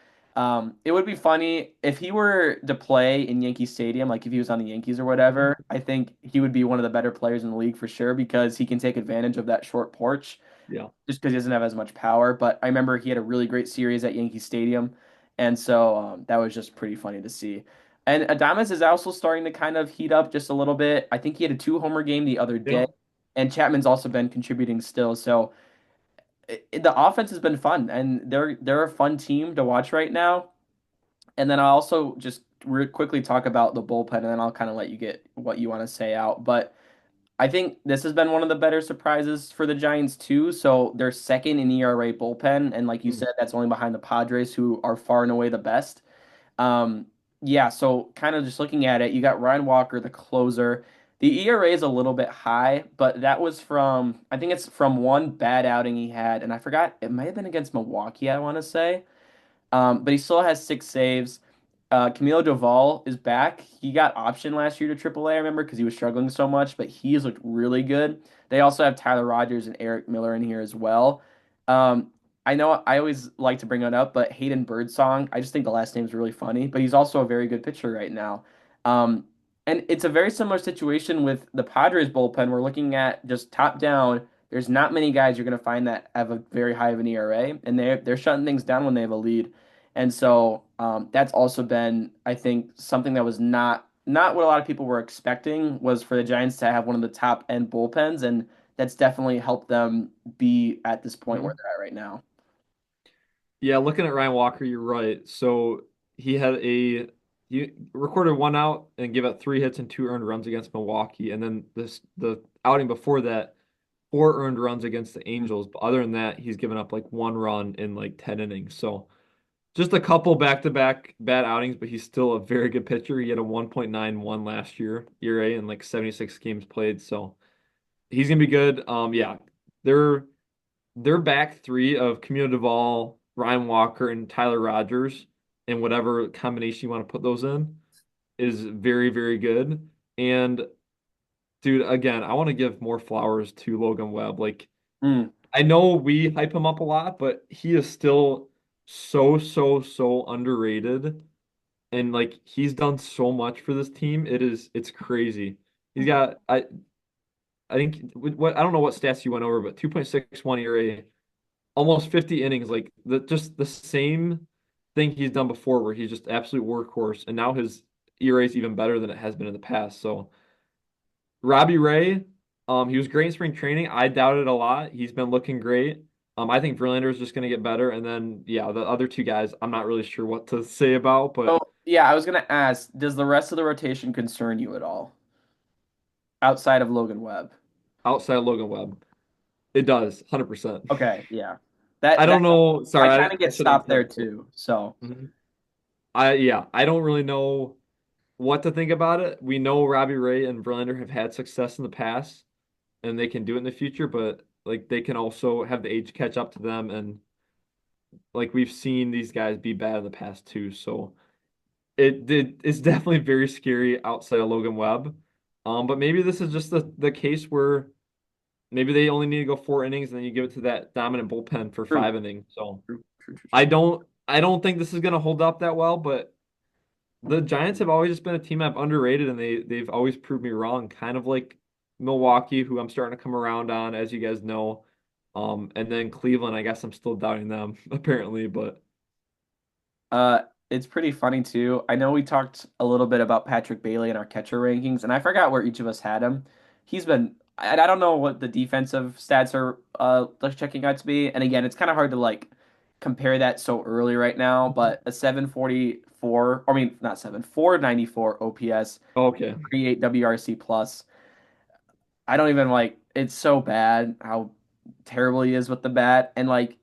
It would be funny if he were to play in Yankee Stadium, like if he was on the Yankees or Mhm. whatever. I think he would be one of the better players in the league for sure because he can take advantage of that short porch Yeah. just because he doesn't have as much power. But I remember he had a really great series at Yankee Stadium, and so that was just pretty funny to see. And Adames is also starting to kind of heat up just a little bit. I think he had a two-homer game the other day, Yeah. and Chapman's also been contributing still. So the offense has been fun, and they're a fun team to watch right now. And then I'll also just quickly talk about the bullpen, and then I'll kind of let you get what you want to say out. But I think this has been one of the better surprises for the Giants too. So they're second in ERA bullpen, and like you Mm. said, that's only behind the Padres, who are far and away the best. Um, yeah, so kind of just looking at it, you got Ryan Walker, the closer. The ERA is a little bit high, but that was from I think it's from one bad outing he had, and I forgot it might have been against Milwaukee, I want to say. But he still has six saves. Camilo Doval is back. He got optioned last year to AAA, I remember, because he was struggling so much, but he's looked really good. They also have Tyler Rogers and Eric Miller in here as well. Um, I know I always like to bring it up, but Hayden Birdsong, I just think the last name is really funny, but he's also a very good pitcher right now. Um, And it's a very similar situation with the Padres bullpen. We're looking at just top down. There's not many guys you're going to find that have a very high of an ERA, and they're shutting things down when they have a lead. And so that's also been, I think, something that was not what a lot of people were expecting was for the Giants to have one of the top end bullpens, and that's definitely helped them be at this point where Mhm. they're at right now. Yeah, looking at Ryan Walker, you're right. So he recorded one out and gave up 3 hits and 2 earned runs against Milwaukee, and then the outing before that, 4 earned runs against the Angels. But other than that, he's given up like 1 run in like 10 innings. So just a couple back-to-back bad outings, but he's still a very good pitcher. He had a 1.91 last year ERA in like 76 games played. So he's gonna be good. Yeah, they're their back three of Camilo Duvall, Ryan Walker, and Tyler Rogers, and whatever combination you want to put those in, is very, very good. And dude, again, I want to give more flowers to Logan Webb. Like, Mm. I know we hype him up a lot, but he is still so, so, so underrated. And like he's done so much for this team. It's crazy. He's got I think what I don't know what stats you went over, but 2.61 ERA, almost 50 innings, like just the same thing he's done before, where he's just absolute workhorse, and now his ERA is even better than it has been in the past. So Robbie Ray, he was great in spring training. I doubted a lot. He's been looking great. I think Verlander is just going to get better, and then yeah, the other two guys, I'm not really sure what to say about, So but yeah, I was gonna ask, does the rest of the rotation concern you at all outside of Logan Webb? outside of Logan Webb, it does 100%. Okay, yeah. I That don't know. I Sorry, kind of I get shouldn't stopped there have said too. So, that. Yeah, I don't really know what to think about it. We know Robbie Ray and Verlander have had success in the past, and they can do it in the future, but like they can also have the age catch up to them, and like we've seen these guys be bad in the past too. So it's definitely very scary outside of Logan Webb. But maybe this is just the case where maybe they only need to go 4 innings, and then you give it to that dominant bullpen for true, 5 innings. So true, true, true, I true. don't I don't think this is gonna hold up that well, but the Giants have always just been a team I've underrated, and they've always proved me wrong. Kind of like Milwaukee, who I'm starting to come around on, as you guys know. And then Cleveland, I guess I'm still doubting them apparently, but Uh, it's pretty funny too. I know we talked a little bit about Patrick Bailey in our catcher rankings, and I forgot where each of us had him. He's been, and I don't know what the defensive stats are like checking out to be. And again, it's kind of hard to like compare that so early right now. But a 744, I mean not 494 OPS, okay, 38 WRC plus. I don't even like it's so bad how terrible he is with the bat. And like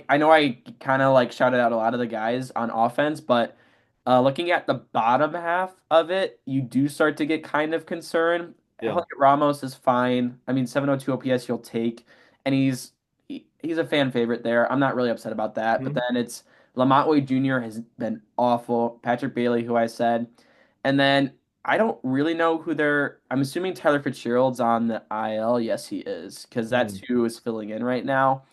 I know I kind of like shouted out a lot of the guys on offense, but looking at the bottom half of it, you do start to get kind of concerned. yeah. Heliot Ramos is fine. I mean, 702 OPS you'll take, and he's a fan favorite there. I'm not really upset about that. But Hmm? then it's Lamont Wade Jr. has been awful. Patrick Bailey, who I said, and then I don't really know who they're. I'm assuming Tyler Fitzgerald's on the IL. Yes, he is, because that's Hmm. who is filling in right now.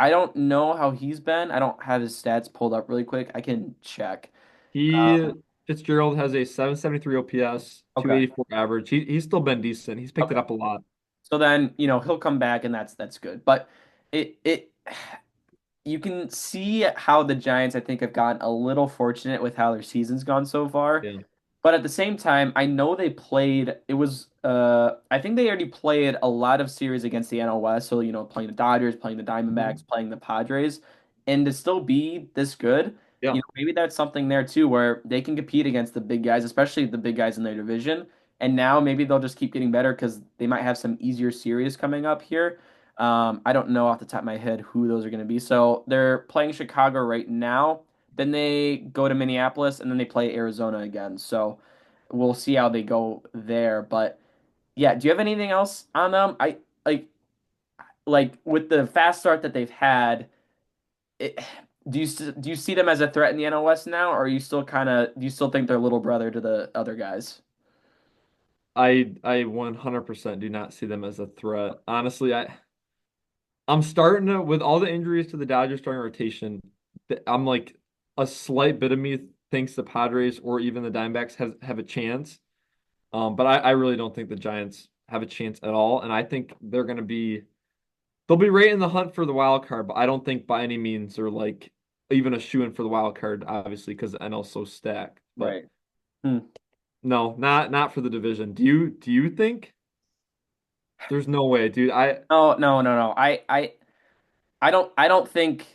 I don't know how he's been. I don't have his stats pulled up really quick. I can check. He Fitzgerald has a 773 OPS, Okay. 284 average. He's still been decent. He's picked Okay. it up a lot. So then, he'll come back and that's good. But it you can see how the Giants, I think, have gotten a little fortunate with how their season's gone so far. Yeah. But at the same time, I know they played, it was, I think they already played a lot of series against the NL West. So, playing the Dodgers, playing the Diamondbacks, Mhm. playing the Padres. And to still be this good, Yeah. maybe that's something there too, where they can compete against the big guys, especially the big guys in their division. And now maybe they'll just keep getting better because they might have some easier series coming up here. I don't know off the top of my head who those are going to be. So they're playing Chicago right now. Then they go to Minneapolis and then they play Arizona again. So we'll see how they go there. But yeah, do you have anything else on them? I like with the fast start that they've had. It, do you see them as a threat in the NL West now, or are you still do you still think they're little brother to the other guys? I 100% do not see them as a threat. Honestly, I'm starting to, with all the injuries to the Dodgers starting rotation, I'm like a slight bit of me thinks the Padres or even the Diamondbacks have a chance. But I really don't think the Giants have a chance at all, and I think they'll be right in the hunt for the wild card, but I don't think by any means they're like even a shoe in for the wild card, obviously, because the NL's so stacked. But Right. Hmm. no, not for the division. Do you think there's no way, dude? No, no, no, no. I don't think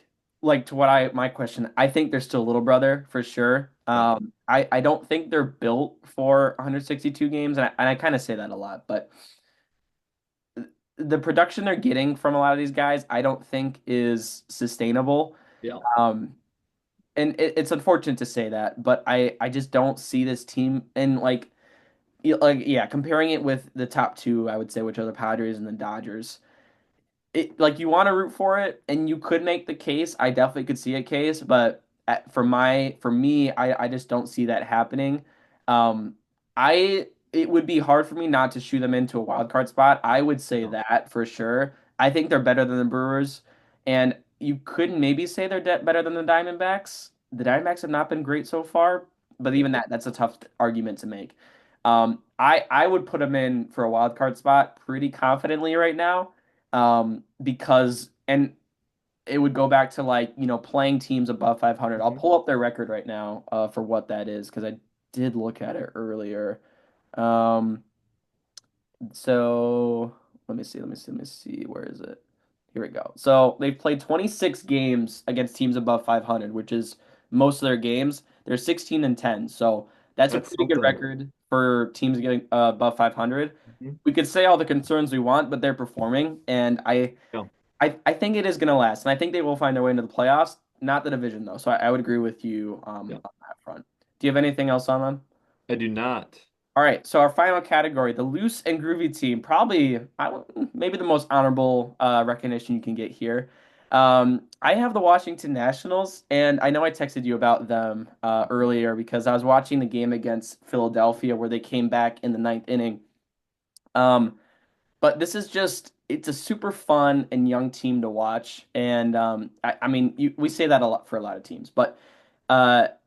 like to what I my question. I think they're still little brother for sure. Yeah. I don't think they're built for 162 games, and I kind of say that a lot, but the production they're getting from a lot of these guys, I don't think is sustainable. Yeah. Um, and it's unfortunate to say that, but I just don't see this team and like yeah, comparing it with the top two, I would say, which are the Padres and the Dodgers. It like you want to root for it, and you could make the case. I definitely could see a case, but for me, I just don't see that happening. I it would be hard for me not to shoot them into a wild card spot. I would say No. that for sure. I think they're better than the Brewers, and you could maybe say they're better than the Diamondbacks. The Diamondbacks have not been great so far, but Yeah. even that's a tough argument to make. I would put them in for a wild card spot pretty confidently right now, because and it would go back to playing teams above 500. I'll Mhm. pull up their record right now for what that is because I did look at it earlier. Um, so let me see. Where is it? Here we go. So they've played 26 games against teams above 500, which is most of their games. They're 16 and 10. So that's a That's pretty good something. record for teams getting above 500. Mhm. We could say all the concerns we want, but they're performing, and Yeah. I think it is going to last, and I think they will find their way into the playoffs. Not the division though, so I would agree with you Yeah. on that front. Do you have anything else on them? I do not. All right, so our final category, the loose and groovy team, probably maybe the most honorable recognition you can get here. I have the Washington Nationals, and I know I texted you about them earlier because I was watching the game against Philadelphia where they came back in the ninth inning. Um, but this is it's a super fun and young team to watch. And I mean, we say that a lot for a lot of teams, but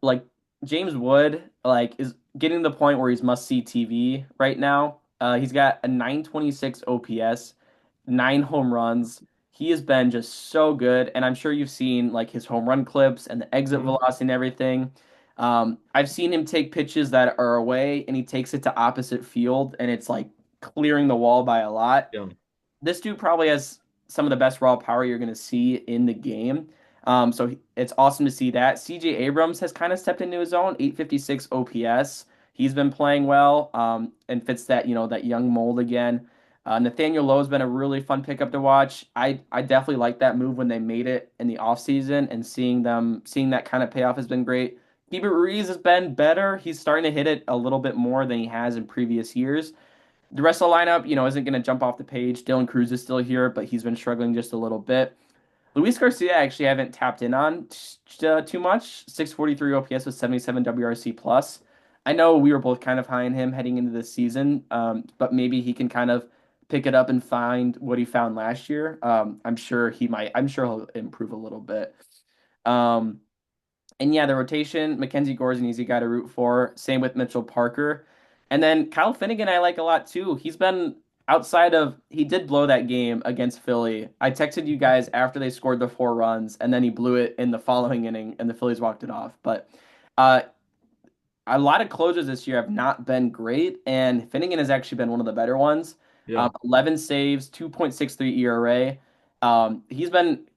like James Wood, like is getting to the point where he's must see TV right now. He's got a 926 OPS, 9 home runs. He has been just so good, and I'm sure you've seen like his home run clips and the exit Mhm. velocity and everything. I've seen him take pitches that are away, and he takes it to opposite field, and it's like clearing the wall by a lot. Yeah. This dude probably has some of the best raw power you're going to see in the game. It's awesome to see that. CJ Abrams has kind of stepped into his own, 856 OPS. He's been playing well and fits that young mold again. Nathaniel Lowe has been a really fun pickup to watch. I definitely like that move when they made it in the offseason, and seeing that kind of payoff has been great. Keeper Ruiz has been better. He's starting to hit it a little bit more than he has in previous years. The rest of the lineup, isn't going to jump off the page. Dylan Cruz is still here, but he's been struggling just a little bit. Luis Garcia, I actually haven't tapped in on too much. 643 OPS with 77 WRC plus. I know we were both kind of high on him heading into this season, but maybe he can kind of pick it up and find what he found last year. I'm sure he might. I'm sure he'll improve a little bit. Um, and yeah, the rotation, Mackenzie Gore's an easy guy to root for. Same with Mitchell Parker. And then Kyle Finnegan, I like a lot too. He did blow that game against Philly. I texted you guys after they scored the 4 runs, and then he blew it in the following inning, and the Phillies walked it off. But uh, a lot of closers this year have not been great, and Finnegan has actually been one of the better ones. Yeah. 11 saves, 2.63 ERA. He's been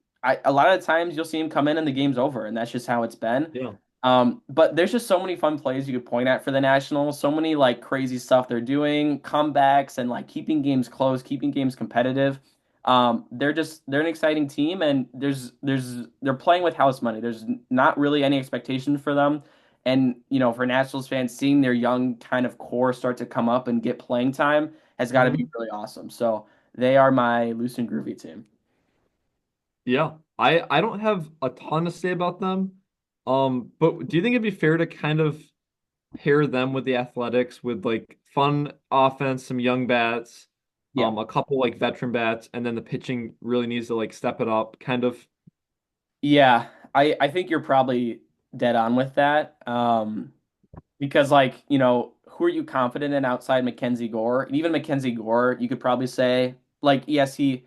a lot of the times you'll see him come in and the game's over, and that's just how it's been. Yeah. But there's just so many fun plays you could point at for the Nationals. So many like crazy stuff they're doing, comebacks and like keeping games close, keeping games competitive. They're an exciting team, and they're playing with house money. There's not really any expectation for them. And for Nationals fans, seeing their young kind of core start to come up and get playing time has got to be Mhm. really awesome. So they are my loose and groovy team. Yeah. I don't have a ton to say about them. But do you think it'd be fair to kind of pair them with the Athletics with like fun offense, some young bats, Yeah. a couple like veteran bats, and then the pitching really needs to like step it up, kind of. Yeah, I think you're probably dead on with that. Because who are you confident in outside Mackenzie Gore? And even Mackenzie Gore, you could probably say, like, yes, he's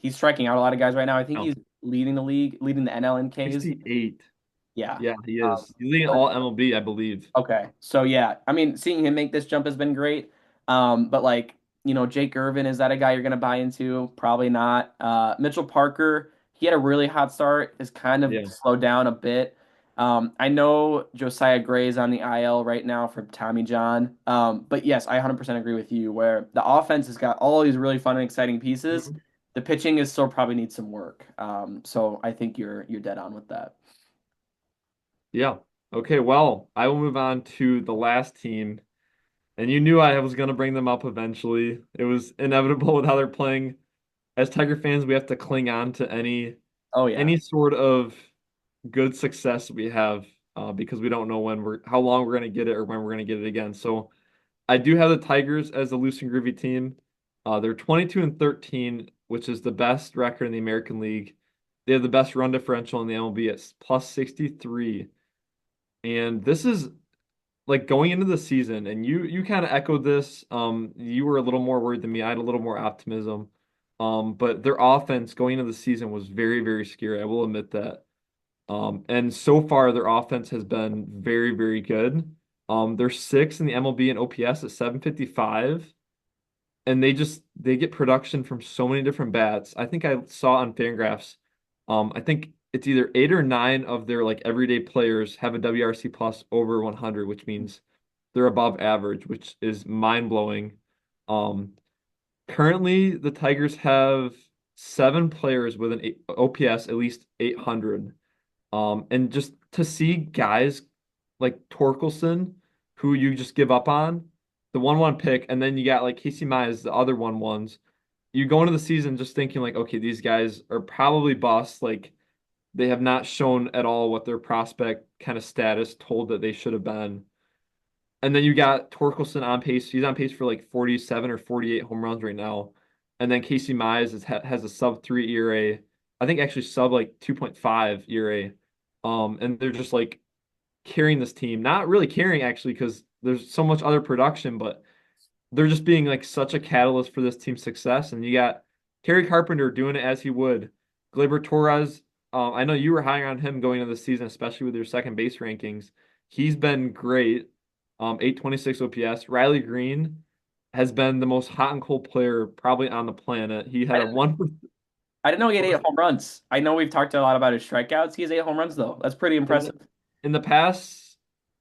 striking out a lot of guys right now. I think No, he's leading the league, leading the NL in Ks. 68. Yeah. Yeah, he Um, is. He's leading but all MLB, I believe. Okay. So yeah, I mean, seeing him make this jump has been great. But like, Jake Irvin, is that a guy you're gonna buy into? Probably not. Mitchell Parker, he had a really hot start, has kind of Yeah. slowed down a bit. I know Josiah Gray's on the IL right now for Tommy John. But yes, I 100% agree with you where the offense has got all these really fun and exciting pieces. Mhm. The pitching is still probably needs some work. So I think you're dead on with that. Yeah. Okay, well, I will move on to the last team. And you knew I was going to bring them up eventually. It was inevitable with how they're playing. As Tiger fans, we have to cling on to Oh yeah. any sort of good success we have because we don't know how long we're going to get it or when we're going to get it again. So I do have the Tigers as the loose and groovy team. They're 22-13, which is the best record in the American League. They have the best run differential in the MLB at plus 63. And this is like going into the season, and you kind of echoed this. You were a little more worried than me. I had a little more optimism. But their offense going into the season was very, very scary. I will admit that. And so far their offense has been very, very good. They're sixth in the MLB and OPS at 755. And they get production from so many different bats. I think I saw on Fangraphs, I think it's either eight or nine of their like everyday players have a WRC plus over 100, which means they're above average, which is mind blowing. Um, Currently, the Tigers have seven players with an OPS at least 800. And just to see guys like Torkelson, who you just give up on, the 1-1 pick, and then you got like Casey Mize, the other 1-1s. You go into the season just thinking like, okay, these guys are probably busts. Like they have not shown at all what their prospect kind of status told that they should have been. And then you got Torkelson on pace. He's on pace for like 47 or 48 home runs right now. And then Casey Mize has a sub 3 ERA. I think actually sub like 2.5 ERA. And they're just like carrying this team. Not really carrying actually because there's so much other production, but they're just being like such a catalyst for this team's success. And you got Kerry Carpenter doing it as he would. Gleyber Torres, I know you were high on him going into the season, especially with your second base rankings. He's been great. 826 OPS. Riley Green has been the most hot and cold player probably on the planet. He I had a didn't, one I didn't know he had eight for home runs. I know we've talked a lot about his strikeouts. He has eight home runs though. That's pretty in impressive. in the past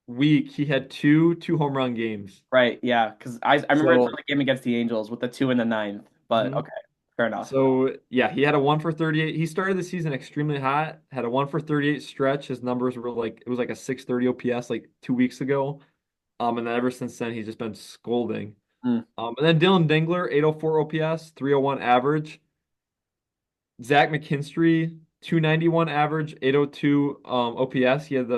week. He had two home run games. Right, yeah. Because I remember it for So. the game against the Angels with the two in the ninth. But Mhm. okay, fair enough. So yeah, he had a 1 for 38. He started the season extremely hot, had a 1 for 38 stretch. His numbers were like it was like a 630 OPS like 2 weeks ago. And then ever since then he's just been scolding. Mm. And then Dylan Dingler, 804 OPS, 301 average. Zach McKinstry, 291 average, 802 OPS. He had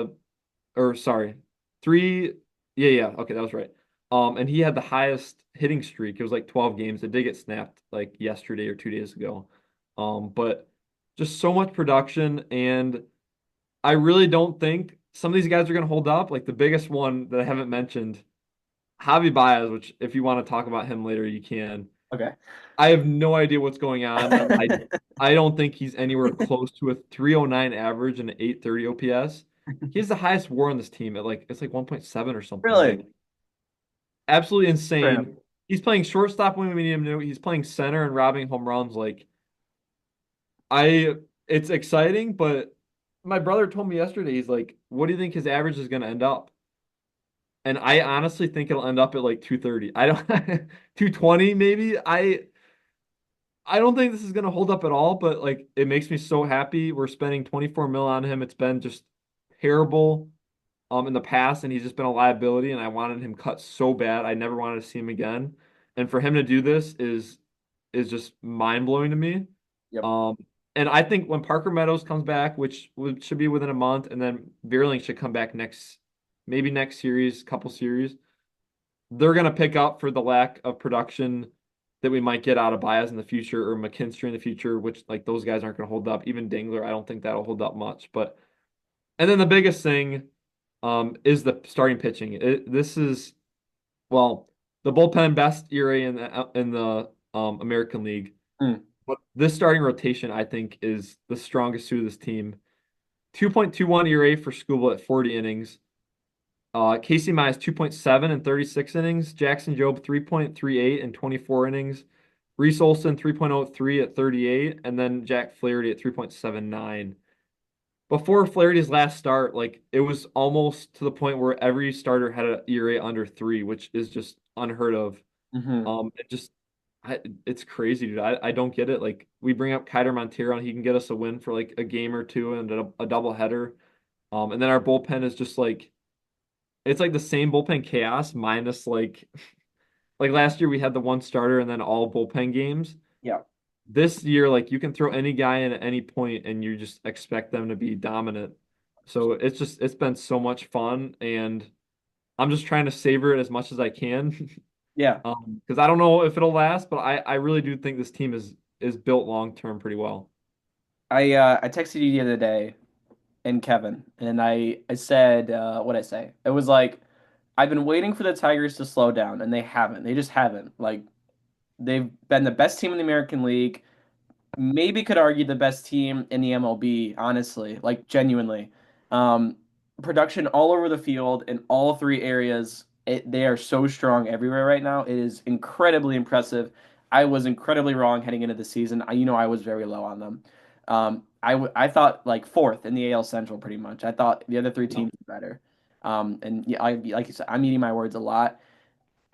or sorry, three. Yeah, okay, that was right. And he had the highest hitting streak. It was like 12 games. It did get snapped like yesterday or 2 days ago. But just so much production, and I really don't think some of these guys are going to hold up. Like the biggest one that I haven't mentioned, Javi Baez, which if you want to talk about him later, you can. Okay. I have no idea what's going on. I don't think he's anywhere close to a 309 average and an 830 OPS. He has the highest WAR on this team at like it's like 1.7 or something. Like Really? absolutely For him. insane. He's playing shortstop when we need him to. He's playing center and robbing home runs. Like I it's exciting, but my brother told me yesterday, he's like, what do you think his average is gonna end up? And I honestly think it'll end up at like 230. I don't 220 maybe. I don't think this is going to hold up at all, but like it makes me so happy. We're spending 24 mil on him. It's been just terrible in the past, and he's just been a liability, and I wanted him cut so bad. I never wanted to see him again. And for him to do this is just mind-blowing to me. Yep. Um and I think when Parker Meadows comes back, which should be within a month, and then Beerling should come back maybe next series, couple series, they're going to pick up for the lack of production that we might get out of Baez in the future or McKinstry in the future, which like those guys aren't going to hold up. Even Dingler, I don't think that'll hold up much. But and then the biggest thing is the starting pitching. This is well, the bullpen best ERA in the American League. Mm. But this starting rotation, I think, is the strongest suit of this team. 2.21 ERA for Skubal at 40 innings. Casey Mize 2.7 in 36 innings. Jackson Jobe 3.38 in 24 innings. Reese Olson 3.03 at 38, and then Jack Flaherty at 3.79. Before Flaherty's last start, like it was almost to the point where every starter had an ERA under 3, which is just unheard of. Hmm. It just it's crazy, dude. I don't get it. Like we bring up Kiter Montero and he can get us a win for like a game or two and a double header. And then our bullpen is just like it's like the same bullpen chaos minus like last year we had the one starter and then all bullpen games. Yeah. This year, like you can throw any guy in at any point and you just expect them to be dominant. So it's been so much fun and I'm just trying to savor it as much as I can. Yeah. Because I don't know if it'll last, but I really do think this team is built long term pretty well. I texted you the other day and Kevin, and I said what I say. It was like I've been waiting for the Tigers to slow down, and they haven't. They just haven't. Like they've been the best team in the American League. Maybe could argue the best team in the MLB, honestly, like genuinely. Um, Production all over the field in all three areas. They are so strong everywhere right now. It is incredibly impressive. I was incredibly wrong heading into the season. I was very low on them. I thought like fourth in the AL Central pretty much. I thought the other three Yeah. teams were better. And yeah, like you said, I'm eating my words a lot.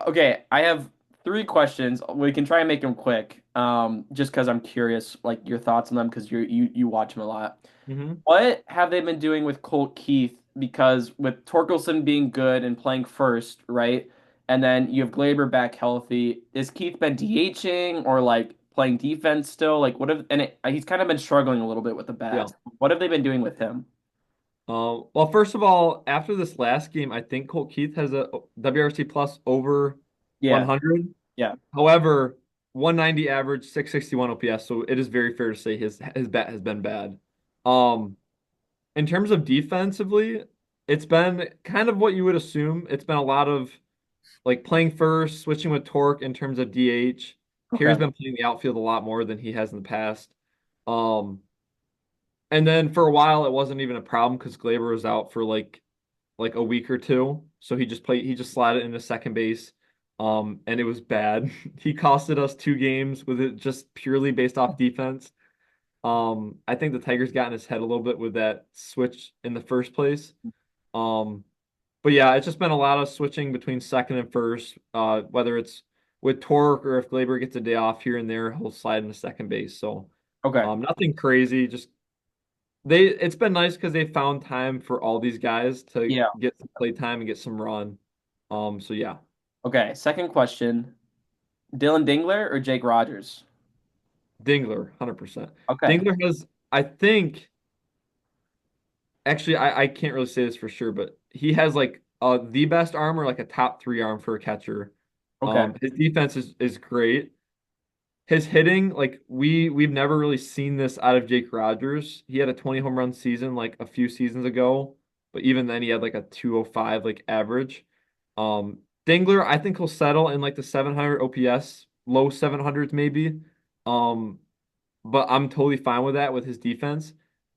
Okay, I have three questions. We can try and make them quick. Just because I'm curious, like your thoughts on them, because you watch them a lot. Hmm. What have they been doing with Colt Keith? Because with Torkelson being good and playing first, right? And then you have Glaber back healthy. Is Keith been DHing or like playing defense still? Like what have he's kind of been struggling a little bit with the Yeah. bats. What have they been doing with him? Well, first of all, after this last game, I think Colt Keith has a WRC plus over Yeah, 100. yeah. However, 190 average, 661 OPS, so it is very fair to say his bat has been bad. Um, in terms of defensively, it's been kind of what you would assume. It's been a lot of like playing first, switching with Torque in terms of DH. Okay. Kerry's been playing the outfield a lot more than he has in the past. Um, and then for a while it wasn't even a problem because Glaber was out for like a week or two. So he just slid it into second base. And it was bad. He costed us 2 games with it just purely based off defense. I think the Tigers got in his head a little bit with that switch in the first place. Um, but yeah, it's just been a lot of switching between second and first, whether it's with Torque or if Glaber gets a day off here and there, he'll slide into second base. So Okay. nothing crazy. Just it's been nice because they found time for all these guys to Yeah. get some play time and get some run. So yeah, Okay. Second question. Dylan Dingler or Jake Rogers? Dingler, 100%. Okay. Dingler has, I think, actually, I can't really say this for sure, but he has like the best arm or like a top 3 arm for a catcher. Okay. His defense is great. His hitting, like we've never really seen this out of Jake Rogers. He had a 20 home run season like a few seasons ago, but even then he had like a 205 like average. Dingler, I think he'll settle in like the 700 OPS, low 700s maybe. Um, but I'm totally fine with that with his defense.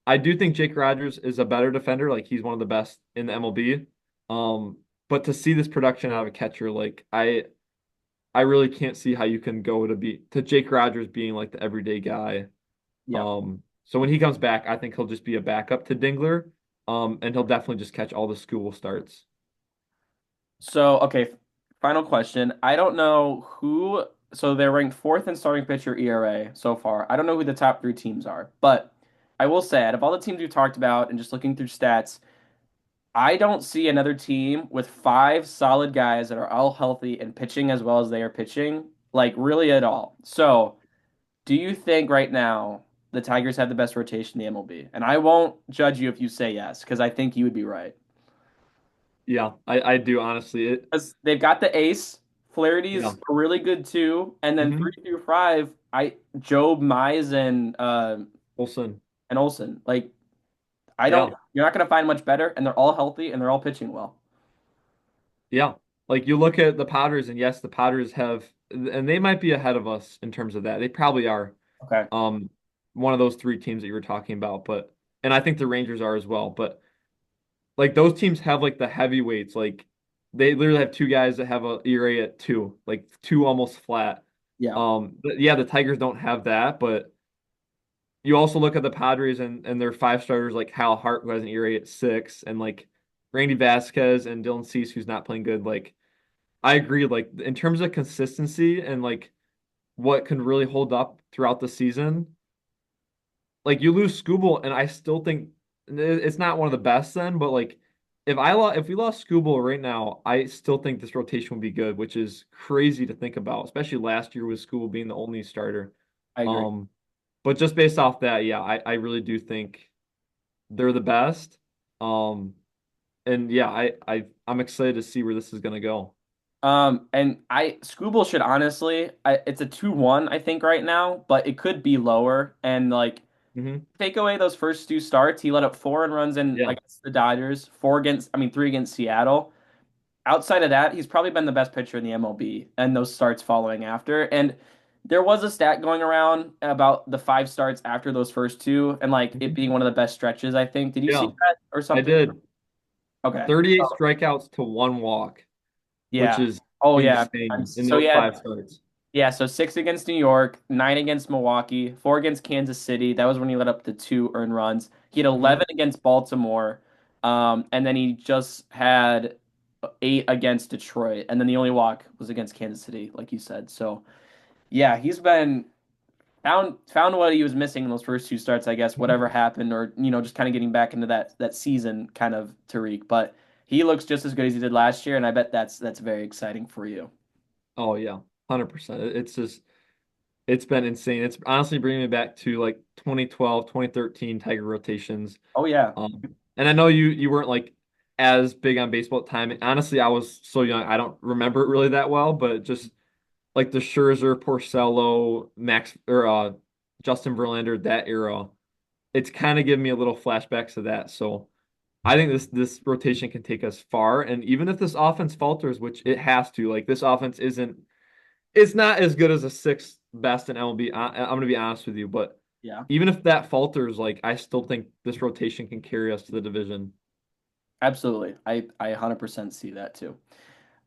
I do think Jake Rogers is a better defender, like he's one of the best in the MLB. But to see this production out of a catcher, like I really can't see how you can go to Jake Rogers being like the everyday guy. Yeah. So when he comes back, I think he'll just be a backup to Dingler. And he'll definitely just catch all the school starts. So, okay, final question. I don't know who, so they're ranked fourth in starting pitcher ERA so far. I don't know who the top three teams are, but I will say, out of all the teams we've talked about and just looking through stats, I don't see another team with five solid guys that are all healthy and pitching as well as they are pitching, like really at all. So, do you think right now the Tigers have the best rotation in the MLB? And I won't judge you if you say yes, because I think you would be right. Yeah, I do honestly. 'Cause they've got the ace. Yeah. Flaherty's really good too. And then three Hmm. through five, I Job, Mize, Olson. and Olson. Like I don't Yeah. you're not gonna find much better, and they're all healthy and they're all pitching well. Yeah. Like you look at the Padres, and yes, the Padres have, and they might be ahead of us in terms of that. They probably are. Okay. Um, one of those three teams that you were talking about, but and I think the Rangers are as well. But like those teams have like the heavyweights, like they literally have two guys that have a ERA at two, like two almost flat. Yeah. Yeah, the Tigers don't have that, but you also look at the Padres and their five starters like Hal Hart, who has an ERA at six, and like Randy Vasquez and Dylan Cease, who's not playing good. Like I agree, like in terms of consistency and like what can really hold up throughout the season, like you lose Skubal, and I still think it's not one of the best then, but like if we lost Skubal right now, I still think this rotation would be good, which is crazy to think about, especially last year with Skubal being the only starter. I agree. Um, but just based off that, yeah, I really do think they're the best. Um, and yeah, I'm excited to see where this is gonna go. And Scooble should honestly, it's a 2-1, I think, right now, but it could be lower. And like, Hmm. take away those first two starts, he let up 4 runs in Yeah. against the Dodgers, three against Seattle. Outside of that, he's probably been the best pitcher in the MLB, and those starts following after. And there was a stat going around about the 5 starts after those first two, and like it Mhm. being one of the best stretches, I think. Did you see Yeah, that or I something? did. Okay. 38 strikeouts to one walk, which Yeah. is Oh yeah. insane in So those yeah, five starts. yeah, so 6 against New York, 9 against Milwaukee, 4 against Kansas City. That was when he let up the 2 earned runs. He had Hmm. 11 against Baltimore, and then he just had 8 against Detroit, and then the only walk was against Kansas City, like you said. So yeah, he's been found what he was missing in those first two starts, I guess. Whatever happened, or just kind of getting back into that season kind of Tariq. But he looks just as good as he did last year, and I bet that's very exciting for you. Oh yeah, 100%. It's just it's been insane. It's honestly bringing me back to like 2012, 2013 Tiger rotations. Oh yeah. And I know you weren't like as big on baseball at the time. And honestly, I was so young, I don't remember it really that well, but just like the Scherzer, Porcello, Max or Justin Verlander, that era, it's kind of giving me a little flashbacks of that. So I think this rotation can take us far. And even if this offense falters, which it has to, like this offense isn't, it's not as good as a sixth best in MLB. I'm gonna be honest with you, but Yeah. even if that falters, like I still think this rotation can carry us to the division. Absolutely. I 100% see that too.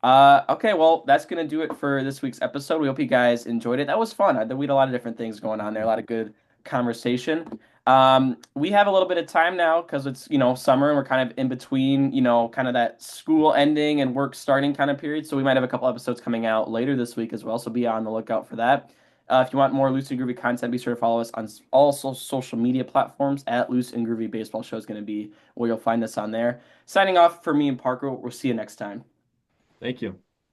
Okay, well, that's gonna do it for this week's episode. We hope you guys enjoyed it. That was fun. We had a lot of different things going on there, a lot of good conversation. We have a little bit of time now because it's, summer and we're kind of in between, kind of that school ending and work starting kind of period. So we might have a couple episodes coming out later this week as well. So be on the lookout for that. If you want more Loose and Groovy content, be sure to follow us on all social media platforms at Loose and Groovy Baseball Show is going to be where you'll find us on there. Signing off for me and Parker. We'll see you next time. Thank you.